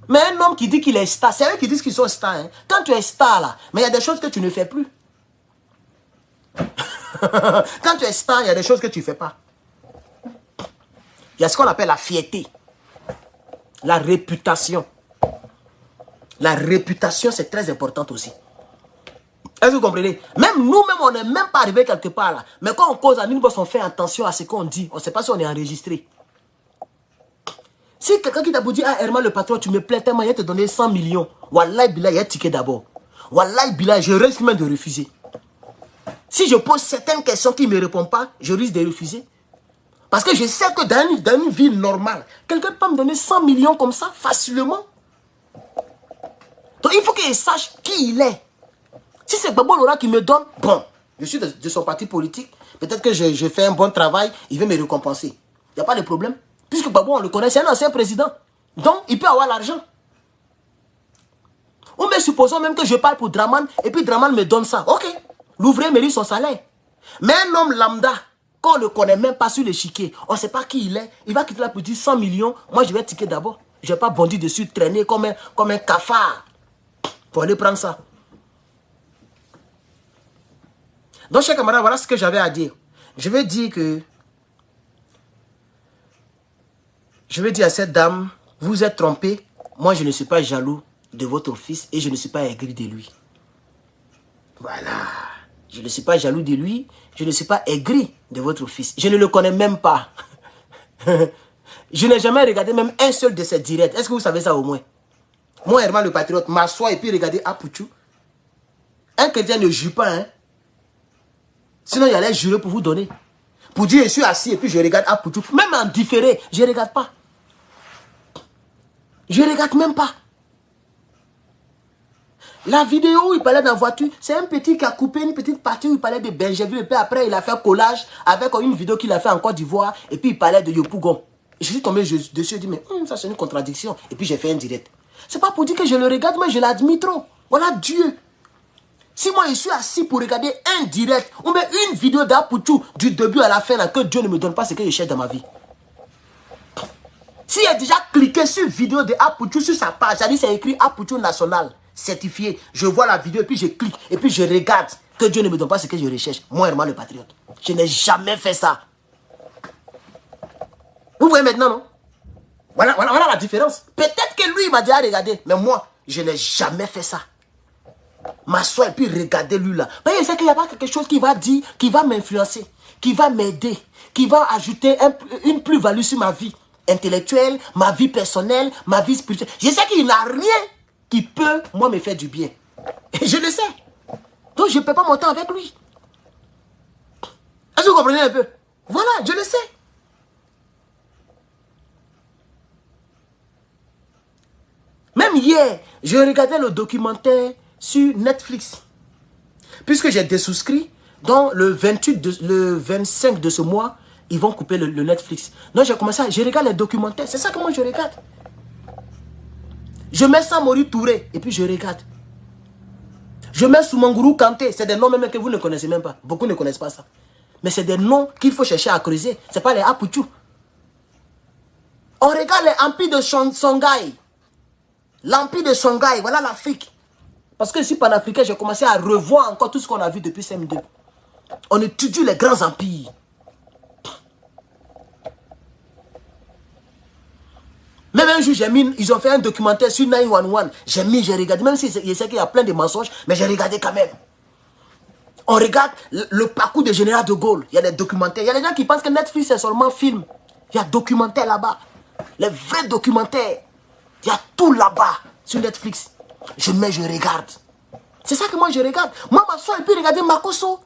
mais un homme qui dit qu'il est star, c'est eux qui disent qu'ils sont stars. Hein. Quand tu es star là, mais il y a des choses que tu ne fais plus. Quand tu es star, il y a des choses que tu ne fais pas. Il y a ce qu'on appelle la fierté. La réputation. La réputation, c'est très important aussi. Est-ce que vous comprenez? Même nous-mêmes, on n'est même pas arrivé quelque part là. Mais quand on cause à nous, on fait attention à ce qu'on dit. On ne sait pas si on est enregistré. Si quelqu'un qui t'a dit, ah Herman le patron, tu me plais tellement, il va te donner 100 millions. Wallahi billah, il y a un ticket d'abord. Wallahi billah, je risque même de refuser. Si je pose certaines questions qui ne me répondent pas, je risque de refuser. Parce que je sais que dans une vie normale, quelqu'un peut me donner 100 millions comme ça, facilement. Donc il faut qu'il sache qui il est. Si c'est Babo Laurent qui me donne, bon, je suis de son parti politique, peut-être que je fais un bon travail, il veut me récompenser. Il n'y a pas de problème. Puisque Babo, on le connaît, c'est un ancien président. Donc, il peut avoir l'argent. Ou mais supposons même que je parle pour Draman, et puis Draman me donne ça. Ok, l'ouvrier mérite son salaire. Mais un homme lambda, qu'on ne connaît même pas sur l'échiquier, on ne sait pas qui il est, il va quitter là pour dire 100 millions, moi je vais ticker d'abord. Je ne vais pas bondir dessus, traîner comme un cafard pour aller prendre ça. Donc, chers camarades, voilà ce que j'avais à dire. Je vais dire à cette dame, vous êtes trompée. Moi, je ne suis pas jaloux de votre fils et je ne suis pas aigri de lui. Voilà. Je ne suis pas jaloux de lui. Je ne suis pas aigri de votre fils. Je ne le connais même pas. Je n'ai jamais regardé même un seul de ses directs. Est-ce que vous savez ça au moins? Moi, Herman le patriote, m'assois et puis regarder Apouchou. Un chrétien ne jure pas, hein. Sinon, il allait jurer pour vous donner. Pour dire, je suis assis et puis je regarde Apoutou. Même en différé, je ne regarde pas. Je ne regarde même pas. La vidéo où il parlait dans la voiture, c'est un petit qui a coupé une petite partie où il parlait de Benjeville. Et puis après, il a fait un collage avec une vidéo qu'il a fait en Côte d'Ivoire. Et puis il parlait de Yopougon. Je suis tombé dessus, je dis, mais ça c'est une contradiction. Et puis j'ai fait un direct. C'est pas pour dire que je le regarde, mais je l'admire trop. Voilà Dieu. Si moi je suis assis pour regarder un direct, ou bien une vidéo d'Apoutou du début à la fin, là, que Dieu ne me donne pas ce que je cherche dans ma vie. Si il a déjà cliqué sur vidéo de Apoutou sur sa page, c'est-à-dire c'est écrit Apoutou national, certifié, je vois la vidéo et puis je clique et puis je regarde que Dieu ne me donne pas ce que je recherche. Moi, Herman le patriote, je n'ai jamais fait ça. Vous voyez maintenant, non? Voilà la différence. Peut-être que lui, il m'a déjà regardé, mais moi, je n'ai jamais fait ça. M'asseoir et puis regarder lui là. Mais il sait qu'il n'y a pas quelque chose qui va dire, qui va m'influencer, qui va m'aider, qui va ajouter une plus-value sur ma vie intellectuelle, ma vie personnelle, ma vie spirituelle. Je sais qu'il n'a rien qui peut, moi, me faire du bien. Et je le sais. Donc, je ne peux pas monter avec lui. Est-ce que vous comprenez un peu? Voilà, je le sais. Même hier, je regardais le documentaire sur Netflix. Puisque j'ai désouscrit, donc le 25 de ce mois, ils vont couper le Netflix. Donc j'ai commencé à... Je regarde les documentaires. C'est ça que moi je regarde. Je mets Samori Touré et puis je regarde. Je mets Soumangourou Kanté. C'est des noms même que vous ne connaissez même pas. Beaucoup ne connaissent pas ça. Mais c'est des noms qu'il faut chercher à creuser. Ce n'est pas les Apoutou. On regarde l'empire de Songhai. L'empire de Songhai, voilà l'Afrique. Parce que je suis panafricain, j'ai commencé à revoir encore tout ce qu'on a vu depuis CM2. On étudie les grands empires. Même un jour, ils ont fait un documentaire sur 911. J'ai regardé, même si je sais qu'il y a plein de mensonges, mais j'ai regardé quand même. On regarde le parcours du général de Gaulle. Il y a des documentaires. Il y a des gens qui pensent que Netflix, c'est seulement film. Il y a documentaires là-bas. Les vrais documentaires. Il y a tout là-bas sur Netflix. Je regarde. C'est ça que moi je regarde. Moi, ma soeur, et puis regarder Makosso.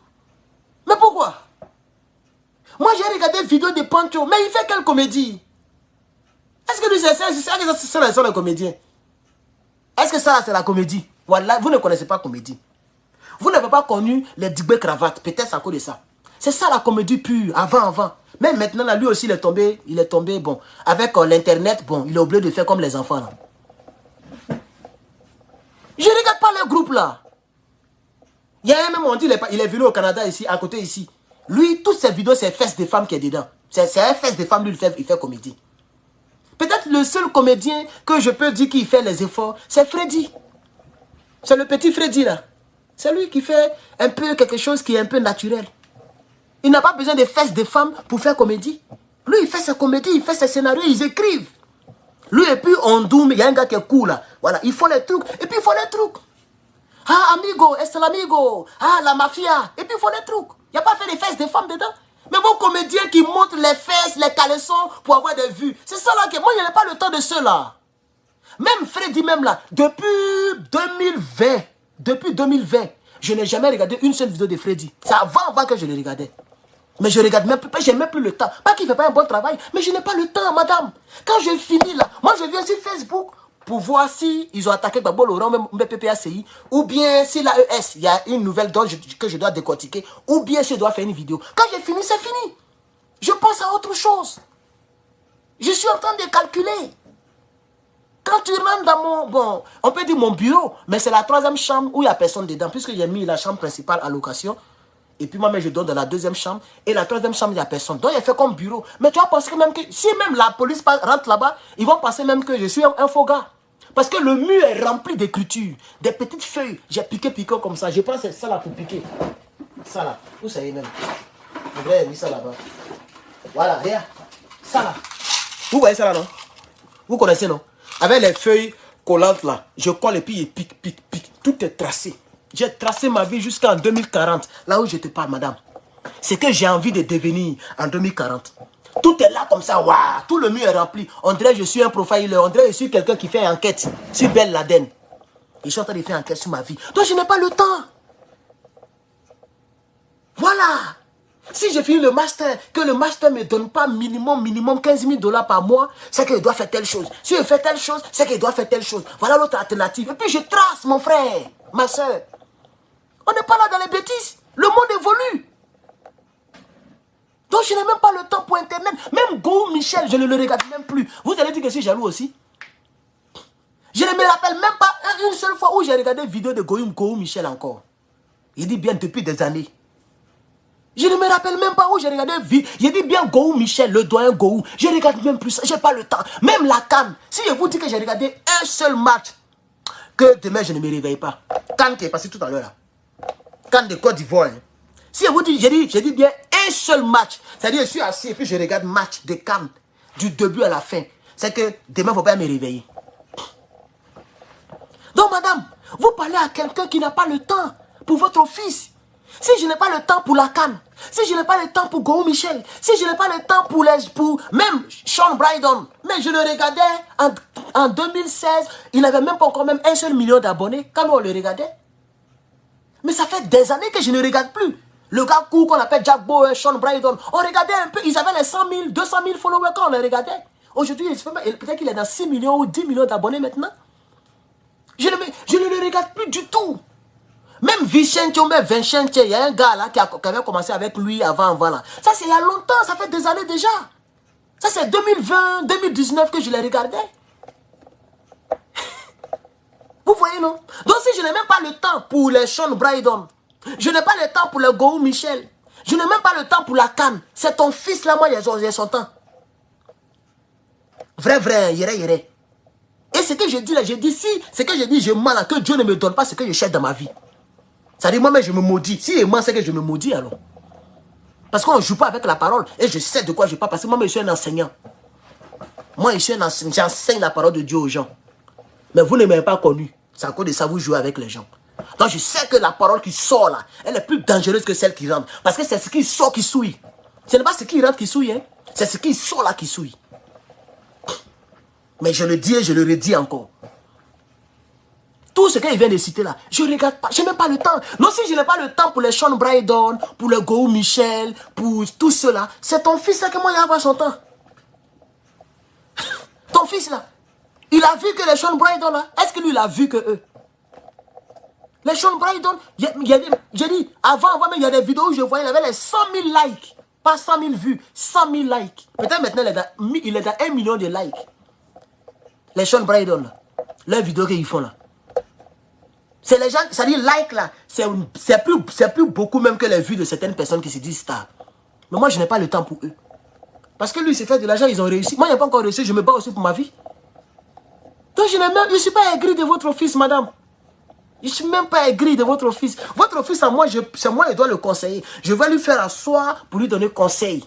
Mais pourquoi? Moi, j'ai regardé une vidéo de Pancho. Mais il fait quelle comédie? Est-ce que c'est la comédien? Est-ce que ça, c'est la comédie? Voilà, vous ne connaissez pas la comédie. Vous n'avez pas connu les Digbe cravates. Peut-être à cause de ça. C'est ça la comédie pure, avant. Mais maintenant, là, lui aussi, il est tombé, bon. Avec l'internet, bon, il est obligé de faire comme les enfants, là. Je ne regarde pas le groupe, là. Il y a un même, on dit, il est venu au Canada, ici, à côté, ici. Lui, toutes ses vidéos, c'est fesses de femmes qui est dedans. C'est un fesses de femmes, lui, il fait comédie. Peut-être le seul comédien que je peux dire qui fait les efforts, c'est Freddy. C'est le petit Freddy, là. C'est lui qui fait un peu quelque chose qui est un peu naturel. Il n'a pas besoin de fesses de femmes pour faire comédie. Lui, il fait ses comédies, il fait ses scénarios, ils écrivent. Lui, et puis, on doum, il y a un gars qui est cool, là. Voilà, il faut les trucs. Et puis, il faut les trucs. Ah, amigo, est l'amigo. Ah, la mafia. Et puis, il faut les trucs. Il n'y a pas fait des fesses de femmes dedans. Mais vos comédiens qui montrent les fesses, les caleçons pour avoir des vues. C'est ça là que moi, je n'ai pas le temps de cela. Même Freddy, même là, depuis 2020, je n'ai jamais regardé une seule vidéo de Freddy. C'est avant que je le regardais. Mais je regarde même plus, j'ai même plus le temps. Pas qu'il ne fait pas un bon travail, mais je n'ai pas le temps, madame. Quand je finis là, moi je viens sur Facebook pour voir si ils ont attaqué Gbagbo Laurent, même PPACI, ou bien si l'AES, il y a une nouvelle que je dois décortiquer, ou bien si je dois faire une vidéo. Quand j'ai fini, c'est fini. Je pense à autre chose. Je suis en train de calculer. Quand tu rentres dans mon, bon, on peut dire mon bureau, mais c'est la troisième chambre où il n'y a personne dedans, puisque j'ai mis la chambre principale à location. Et puis moi, je donne dans la deuxième chambre. Et la troisième chambre, il n'y a personne. Donc, il fait comme bureau. Mais tu vas penser que même que si même la police rentre là-bas, ils vont penser même que je suis un faux gars. Parce que le mur est rempli d'écriture. Des petites feuilles. J'ai piqué comme ça. Je pense que c'est ça là pour piquer. Ça là. Où ça y est même? Je vais mis ça là-bas. Voilà, regarde. Ça là. Vous voyez ça là, non? Vous connaissez, non? Avec les feuilles collantes là. Je colle et puis il pique. Tout est tracé. J'ai tracé ma vie jusqu'en 2040. Là où je te parle, madame. C'est que j'ai envie de devenir en 2040. Tout est là comme ça. Waouh, tout le mur est rempli. On dirait que je suis un profiler. On dirait que je suis quelqu'un qui fait enquête sur Ben Laden. Je suis en train de faire enquête sur ma vie. Donc je n'ai pas le temps. Voilà. Si je finis le master, que le master ne me donne pas minimum 15 000 $ par mois, c'est qu'il doit faire telle chose. Si je fais telle chose, c'est qu'il doit faire telle chose. Voilà l'autre alternative. Et puis je trace, mon frère, ma soeur. On n'est pas là dans les bêtises. Le monde évolue. Donc je n'ai même pas le temps pour Internet. Même Gohou Michel, je ne le regarde même plus. Vous allez dire que je suis jaloux aussi. Je ne me rappelle même pas une seule fois où j'ai regardé une vidéo de Gohou Michel encore. Il dit bien depuis des années. Je ne me rappelle même pas où j'ai regardé une vidéo. J'ai dit bien Gohou Michel, le doyen Gohou. Je ne regarde même plus ça. Je n'ai pas le temps. Même la CAN. Si je vous dis que j'ai regardé un seul match, que demain je ne me réveille pas. CAN qui est passé tout à l'heure là. CAN de Côte d'Ivoire. Hein. Si je vous dis, j'ai dit bien un seul match. C'est-à-dire je suis assis et puis je regarde match de CAN du début à la fin. C'est que demain il ne faut pas me réveiller. Donc madame, vous parlez à quelqu'un qui n'a pas le temps pour votre fils. Si je n'ai pas le temps pour la CAN, si je n'ai pas le temps pour Gohou Michel, si je n'ai pas le temps pour même Sean Brydon, mais je le regardais en 2016, il n'avait même pas encore même 1 seul million d'abonnés quand on le regardait. Mais ça fait des années que je ne regarde plus. Le gars court qu'on appelle Jack Bauer, Sean Brydon, on regardait un peu, ils avaient les 100 000, 200 000 followers quand on les regardait. Aujourd'hui, peut-être qu'il est dans 6 millions ou 10 millions d'abonnés maintenant. Je ne le regarde plus du tout. Même Vicente, il y a un gars là qui avait commencé avec lui avant là. Ça c'est il y a longtemps, ça fait des années déjà. Ça c'est 2020, 2019 que je les regardais. Vous voyez non? Donc si je n'ai même pas le temps pour les Sean Brydon, je n'ai pas le temps pour le Gohou Michel, je n'ai même pas le temps pour la CAN. C'est ton fils là, moi j'ai son temps. Vrai, yéré. Et ce que je dis là, je dis si, ce que je dis, je mens là, que Dieu ne me donne pas ce que je cherche dans ma vie. Ça dit moi-même je me maudis. Si je mens, c'est que je me maudis alors. Parce qu'on ne joue pas avec la parole. Et je sais de quoi je parle. Parce que moi-même je suis un enseignant. Moi je suis un enseignant. J'enseigne la parole de Dieu aux gens. Mais vous ne m'avez pas connu. C'est à cause de ça vous jouez avec les gens. Donc je sais que la parole qui sort là, elle est plus dangereuse que celle qui rentre. Parce que c'est ce qui sort qui souille. Ce n'est pas ce qui rentre qui souille. Hein? C'est ce qui sort là qui souille. Mais je le dis et je le redis encore. Tout ce qu'il vient de citer là, je ne regarde pas, je n'ai même pas le temps. Non, si je n'ai pas le temps pour les Sean Brydon, pour le Gohou Michel, pour tout cela, c'est ton fils là que moi il va avoir son temps. Ton fils là, il a vu que les Sean Brydon là, est-ce que lui il a vu que eux? Les Sean Brydon, j'ai dit, avant même, il y a des vidéos où je voyais, il avait les 100 000 likes. Pas 100 000 vues, 100 000 likes. Peut-être maintenant il est dans 1 million de likes. Les Sean Brydon là, leurs vidéos qu'ils font là. C'est les gens, ça dit like là, c'est plus beaucoup même que les vues de certaines personnes qui se disent stars. Mais moi je n'ai pas le temps pour eux. Parce que lui il s'est fait de l'argent, ils ont réussi. Moi je n'ai pas encore réussi, je me bats aussi pour ma vie. Donc je ne suis pas aigri de votre fils madame. Je ne suis même pas aigri de votre fils. Votre fils à moi, c'est moi qui dois le conseiller. Je vais lui faire asseoir pour lui donner conseil.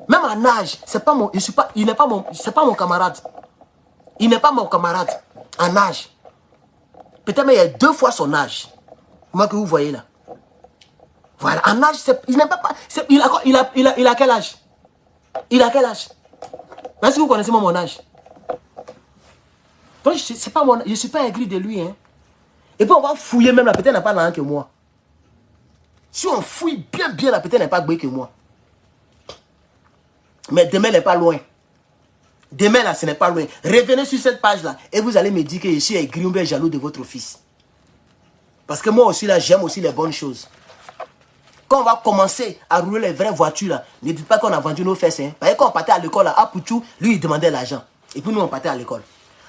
Même en âge, c'est pas mon, il n'est pas mon, c'est pas mon camarade. Il n'est pas mon camarade en âge. Peut-être mais il y a 2 fois son âge. Moi que vous voyez là. Voilà, en âge, il n'est pas... Il a quel âge? Il a quel âge? Est-ce que vous connaissez mon âge? Donc, je ne suis pas aigri de lui. Hein. Et puis on va fouiller même, la peut-être n'a pas l'an que moi. Si on fouille bien, la peut-être n'est pas doué que moi. Mais demain n'est pas loin. Demain là, ce n'est pas loin. Revenez sur cette page là et vous allez me dire que je suis aigri ou bien jaloux de votre fils. Parce que moi aussi là, j'aime aussi les bonnes choses. Quand on va commencer à rouler les vraies voitures là, ne dites pas qu'on a vendu nos fesses. Hein. Parce que quand on partait à l'école là, à Pouchou, lui il demandait l'argent. Et puis nous on partait à l'école.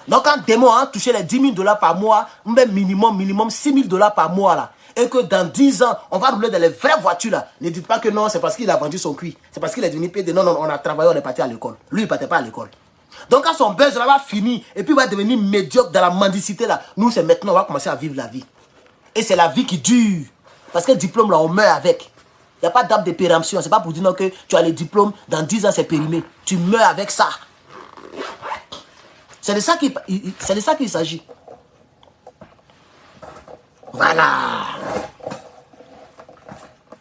Donc quand demain on a touché les 10 000 $ par mois, même minimum 6 000 $ par mois là, et que dans 10 ans, on va rouler dans les vraies voitures là, ne dites pas que non, c'est parce qu'il a vendu son cuir. C'est parce qu'il est devenu pédé. Non, on a travaillé, on est parti à l'école. Lui il ne partait pas à l'école. Donc quand son buzz là va finir, et puis il va devenir médiocre dans la mendicité là, nous c'est maintenant on va commencer à vivre la vie. Et c'est la vie qui dure. Parce que le diplôme là, on meurt avec. Il n'y a pas d'arbre de péremption. C'est pas pour dire non, que tu as le diplôme, dans 10 ans c'est périmé. Tu meurs avec ça. C'est de ça qu'il s'agit. Voilà.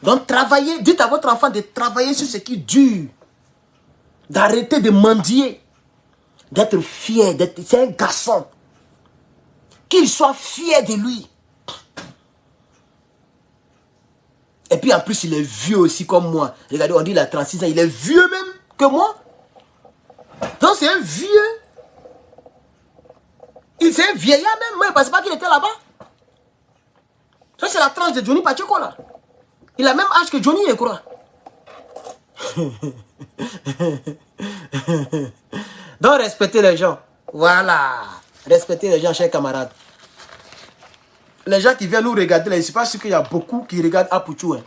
Donc travaillez, dites à votre enfant de travailler sur ce qui dure. D'arrêter de mendier. D'être fier. C'est un garçon. Qu'il soit fier de lui. Et puis en plus, il est vieux aussi comme moi. Regardez, on dit il a 36 ans. Il est vieux même que moi. Donc c'est un vieux. C'est un vieillard même. Moi, je ne pensais pas qu'il était là-bas. Ça, c'est la tranche de Johnny Pacheco là. Il a le même âge que Johnny, je crois. Donc, respectez les gens. Voilà. Respectez les gens, chers camarades. Les gens qui viennent nous regarder, là, je ne suis pas sûr qu'il y a beaucoup qui regardent Apouchou. Hein.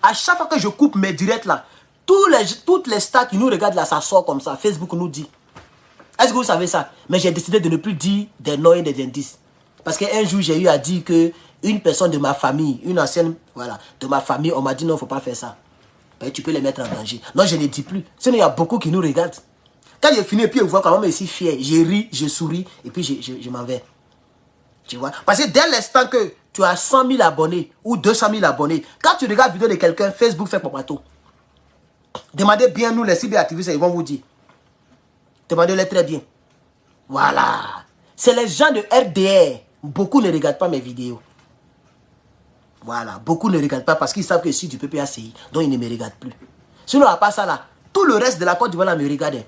À chaque fois que je coupe mes directs là, toutes les stars qui nous regardent là, ça sort comme ça. Facebook nous dit. Est-ce que vous savez ça? Mais j'ai décidé de ne plus dire des noms et des indices. Parce qu'un jour, j'ai eu à dire que une personne de ma famille, une ancienne, voilà, de ma famille, on m'a dit non, il ne faut pas faire ça. Ben, tu peux les mettre en danger. Non, je ne dis plus. Sinon, il y a beaucoup qui nous regardent. Quand j'ai fini, puis ils voient quand même ici fier. Je ris, je souris, et puis je m'en vais. Tu vois? Parce que dès l'instant que tu as 100 000 abonnés ou 200 000 abonnés, quand tu regardes la vidéo de quelqu'un, Facebook fait popato. Demandez bien nous, les cyberactivistes, ils vont vous dire. Demandez-les très bien. Voilà. C'est les gens de RDR. Beaucoup ne regardent pas mes vidéos. Voilà. Beaucoup ne regardent pas parce qu'ils savent que je suis du PPACI. Donc ils ne me regardent plus. Sinon, à part ça là, tout le reste de la Côte d'Ivoire me regarde.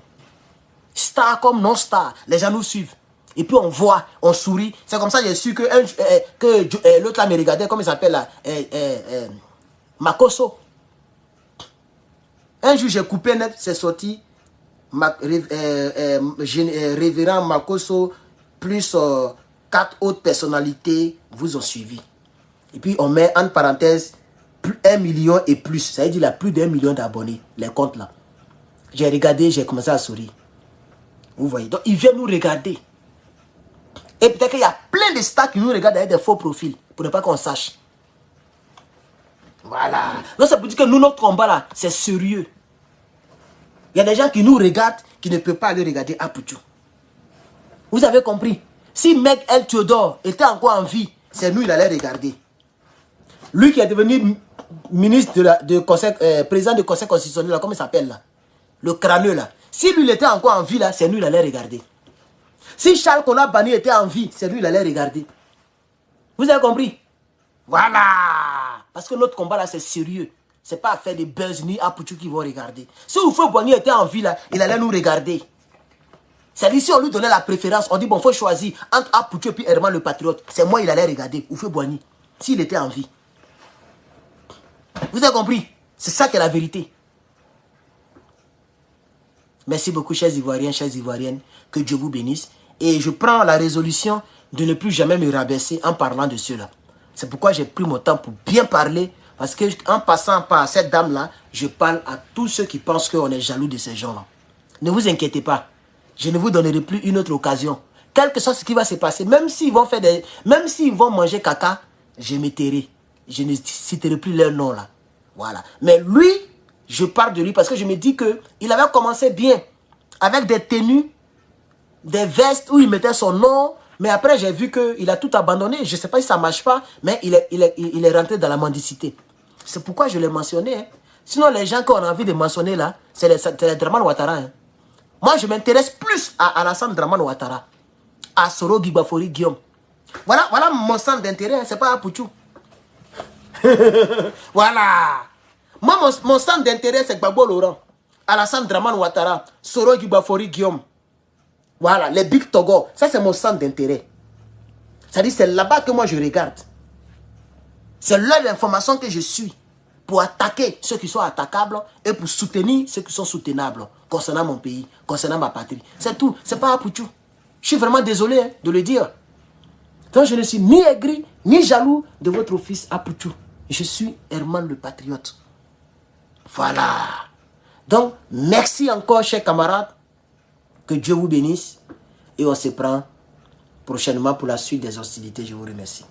Star comme non-star. Les gens nous suivent. Et puis on voit, on sourit. C'est comme ça que j'ai su que, l'autre là me regardait. Comment il s'appelle là? Makoso. Un jour j'ai coupé net, c'est sorti. Révérend Makoso plus 4 autres personnalités vous ont suivi. Et puis on met en parenthèse 1 million et plus. Ça veut dire là, plus d'1 million d'abonnés. Les comptes là. J'ai regardé, j'ai commencé à sourire. Vous voyez. Donc ils viennent nous regarder. Et peut-être qu'il y a plein de stars qui nous regardent avec des faux profils. Pour ne pas qu'on sache. Voilà. Donc ça veut dire que nous, notre combat là, c'est sérieux. Il y a des gens qui nous regardent, qui ne peuvent pas aller regarder Apouchou. Vous avez compris? Si Meg El Théodore était encore en vie, c'est nous, il allait regarder. Lui qui est devenu ministre président du conseil constitutionnel, là, comment il s'appelle là? Le crâneux là. Si lui il était encore en vie là, c'est nous, il allait regarder. Si Charles qu'on a banni était en vie, c'est lui, il allait regarder. Vous avez compris? Voilà. Parce que notre combat là, c'est sérieux. C'est pas à faire des buzz ni Apouchou qui vont regarder. Si Oufo Boigny était en vie là, il allait nous regarder. C'est-à-dire si on lui donnait la préférence, on dit bon, il faut choisir entre Apouchou et puis Herman le patriote. C'est moi, il allait regarder. Oufo Boigny. S'il était en vie. Vous avez compris? C'est ça qui est la vérité. Merci beaucoup, chers Ivoiriens, chères Ivoiriennes. Que Dieu vous bénisse. Et je prends la résolution de ne plus jamais me rabaisser en parlant de cela. C'est pourquoi j'ai pris mon temps pour bien parler. Parce qu'en passant par cette dame-là, je parle à tous ceux qui pensent qu'on est jaloux de ces gens-là. Ne vous inquiétez pas. Je ne vous donnerai plus une autre occasion. Quel que soit ce qui va se passer, même s'ils vont faire même s'ils vont manger caca, je m'étairai. Je ne citerai plus leur nom là. Voilà. Mais lui, je parle de lui parce que je me dis qu'il avait commencé bien. Avec des tenues, des vestes où il mettait son nom. Mais après, j'ai vu qu'il a tout abandonné. Je ne sais pas si ça ne marche pas, mais il est rentré dans la mendicité. C'est pourquoi je l'ai mentionné. Hein. Sinon, les gens qu'on a envie de mentionner là, c'est les Dramane Ouattara. Hein. Moi, je m'intéresse plus à Alassane Dramane Ouattara, à Soro Gbagbo Guillaume. Voilà mon centre d'intérêt, hein. C'est pas Apouchou. Voilà. Moi, mon centre d'intérêt, c'est Gbagbo Laurent, Alassane Dramane Ouattara, Soro Gbagbo Guillaume. Voilà, les Big Togo. Ça, c'est mon centre d'intérêt. C'est-à-dire, c'est là-bas que moi, je regarde. C'est là l'information que je suis pour attaquer ceux qui sont attaquables et pour soutenir ceux qui sont soutenables concernant mon pays, concernant ma patrie. C'est tout. C'est pas Apouchou. Je suis vraiment désolé hein, de le dire. Donc, je ne suis ni aigri, ni jaloux de votre fils Apouchou. Je suis Herman le patriote. Voilà. Donc, merci encore, chers camarades. Que Dieu vous bénisse. Et on se prend prochainement pour la suite des hostilités. Je vous remercie.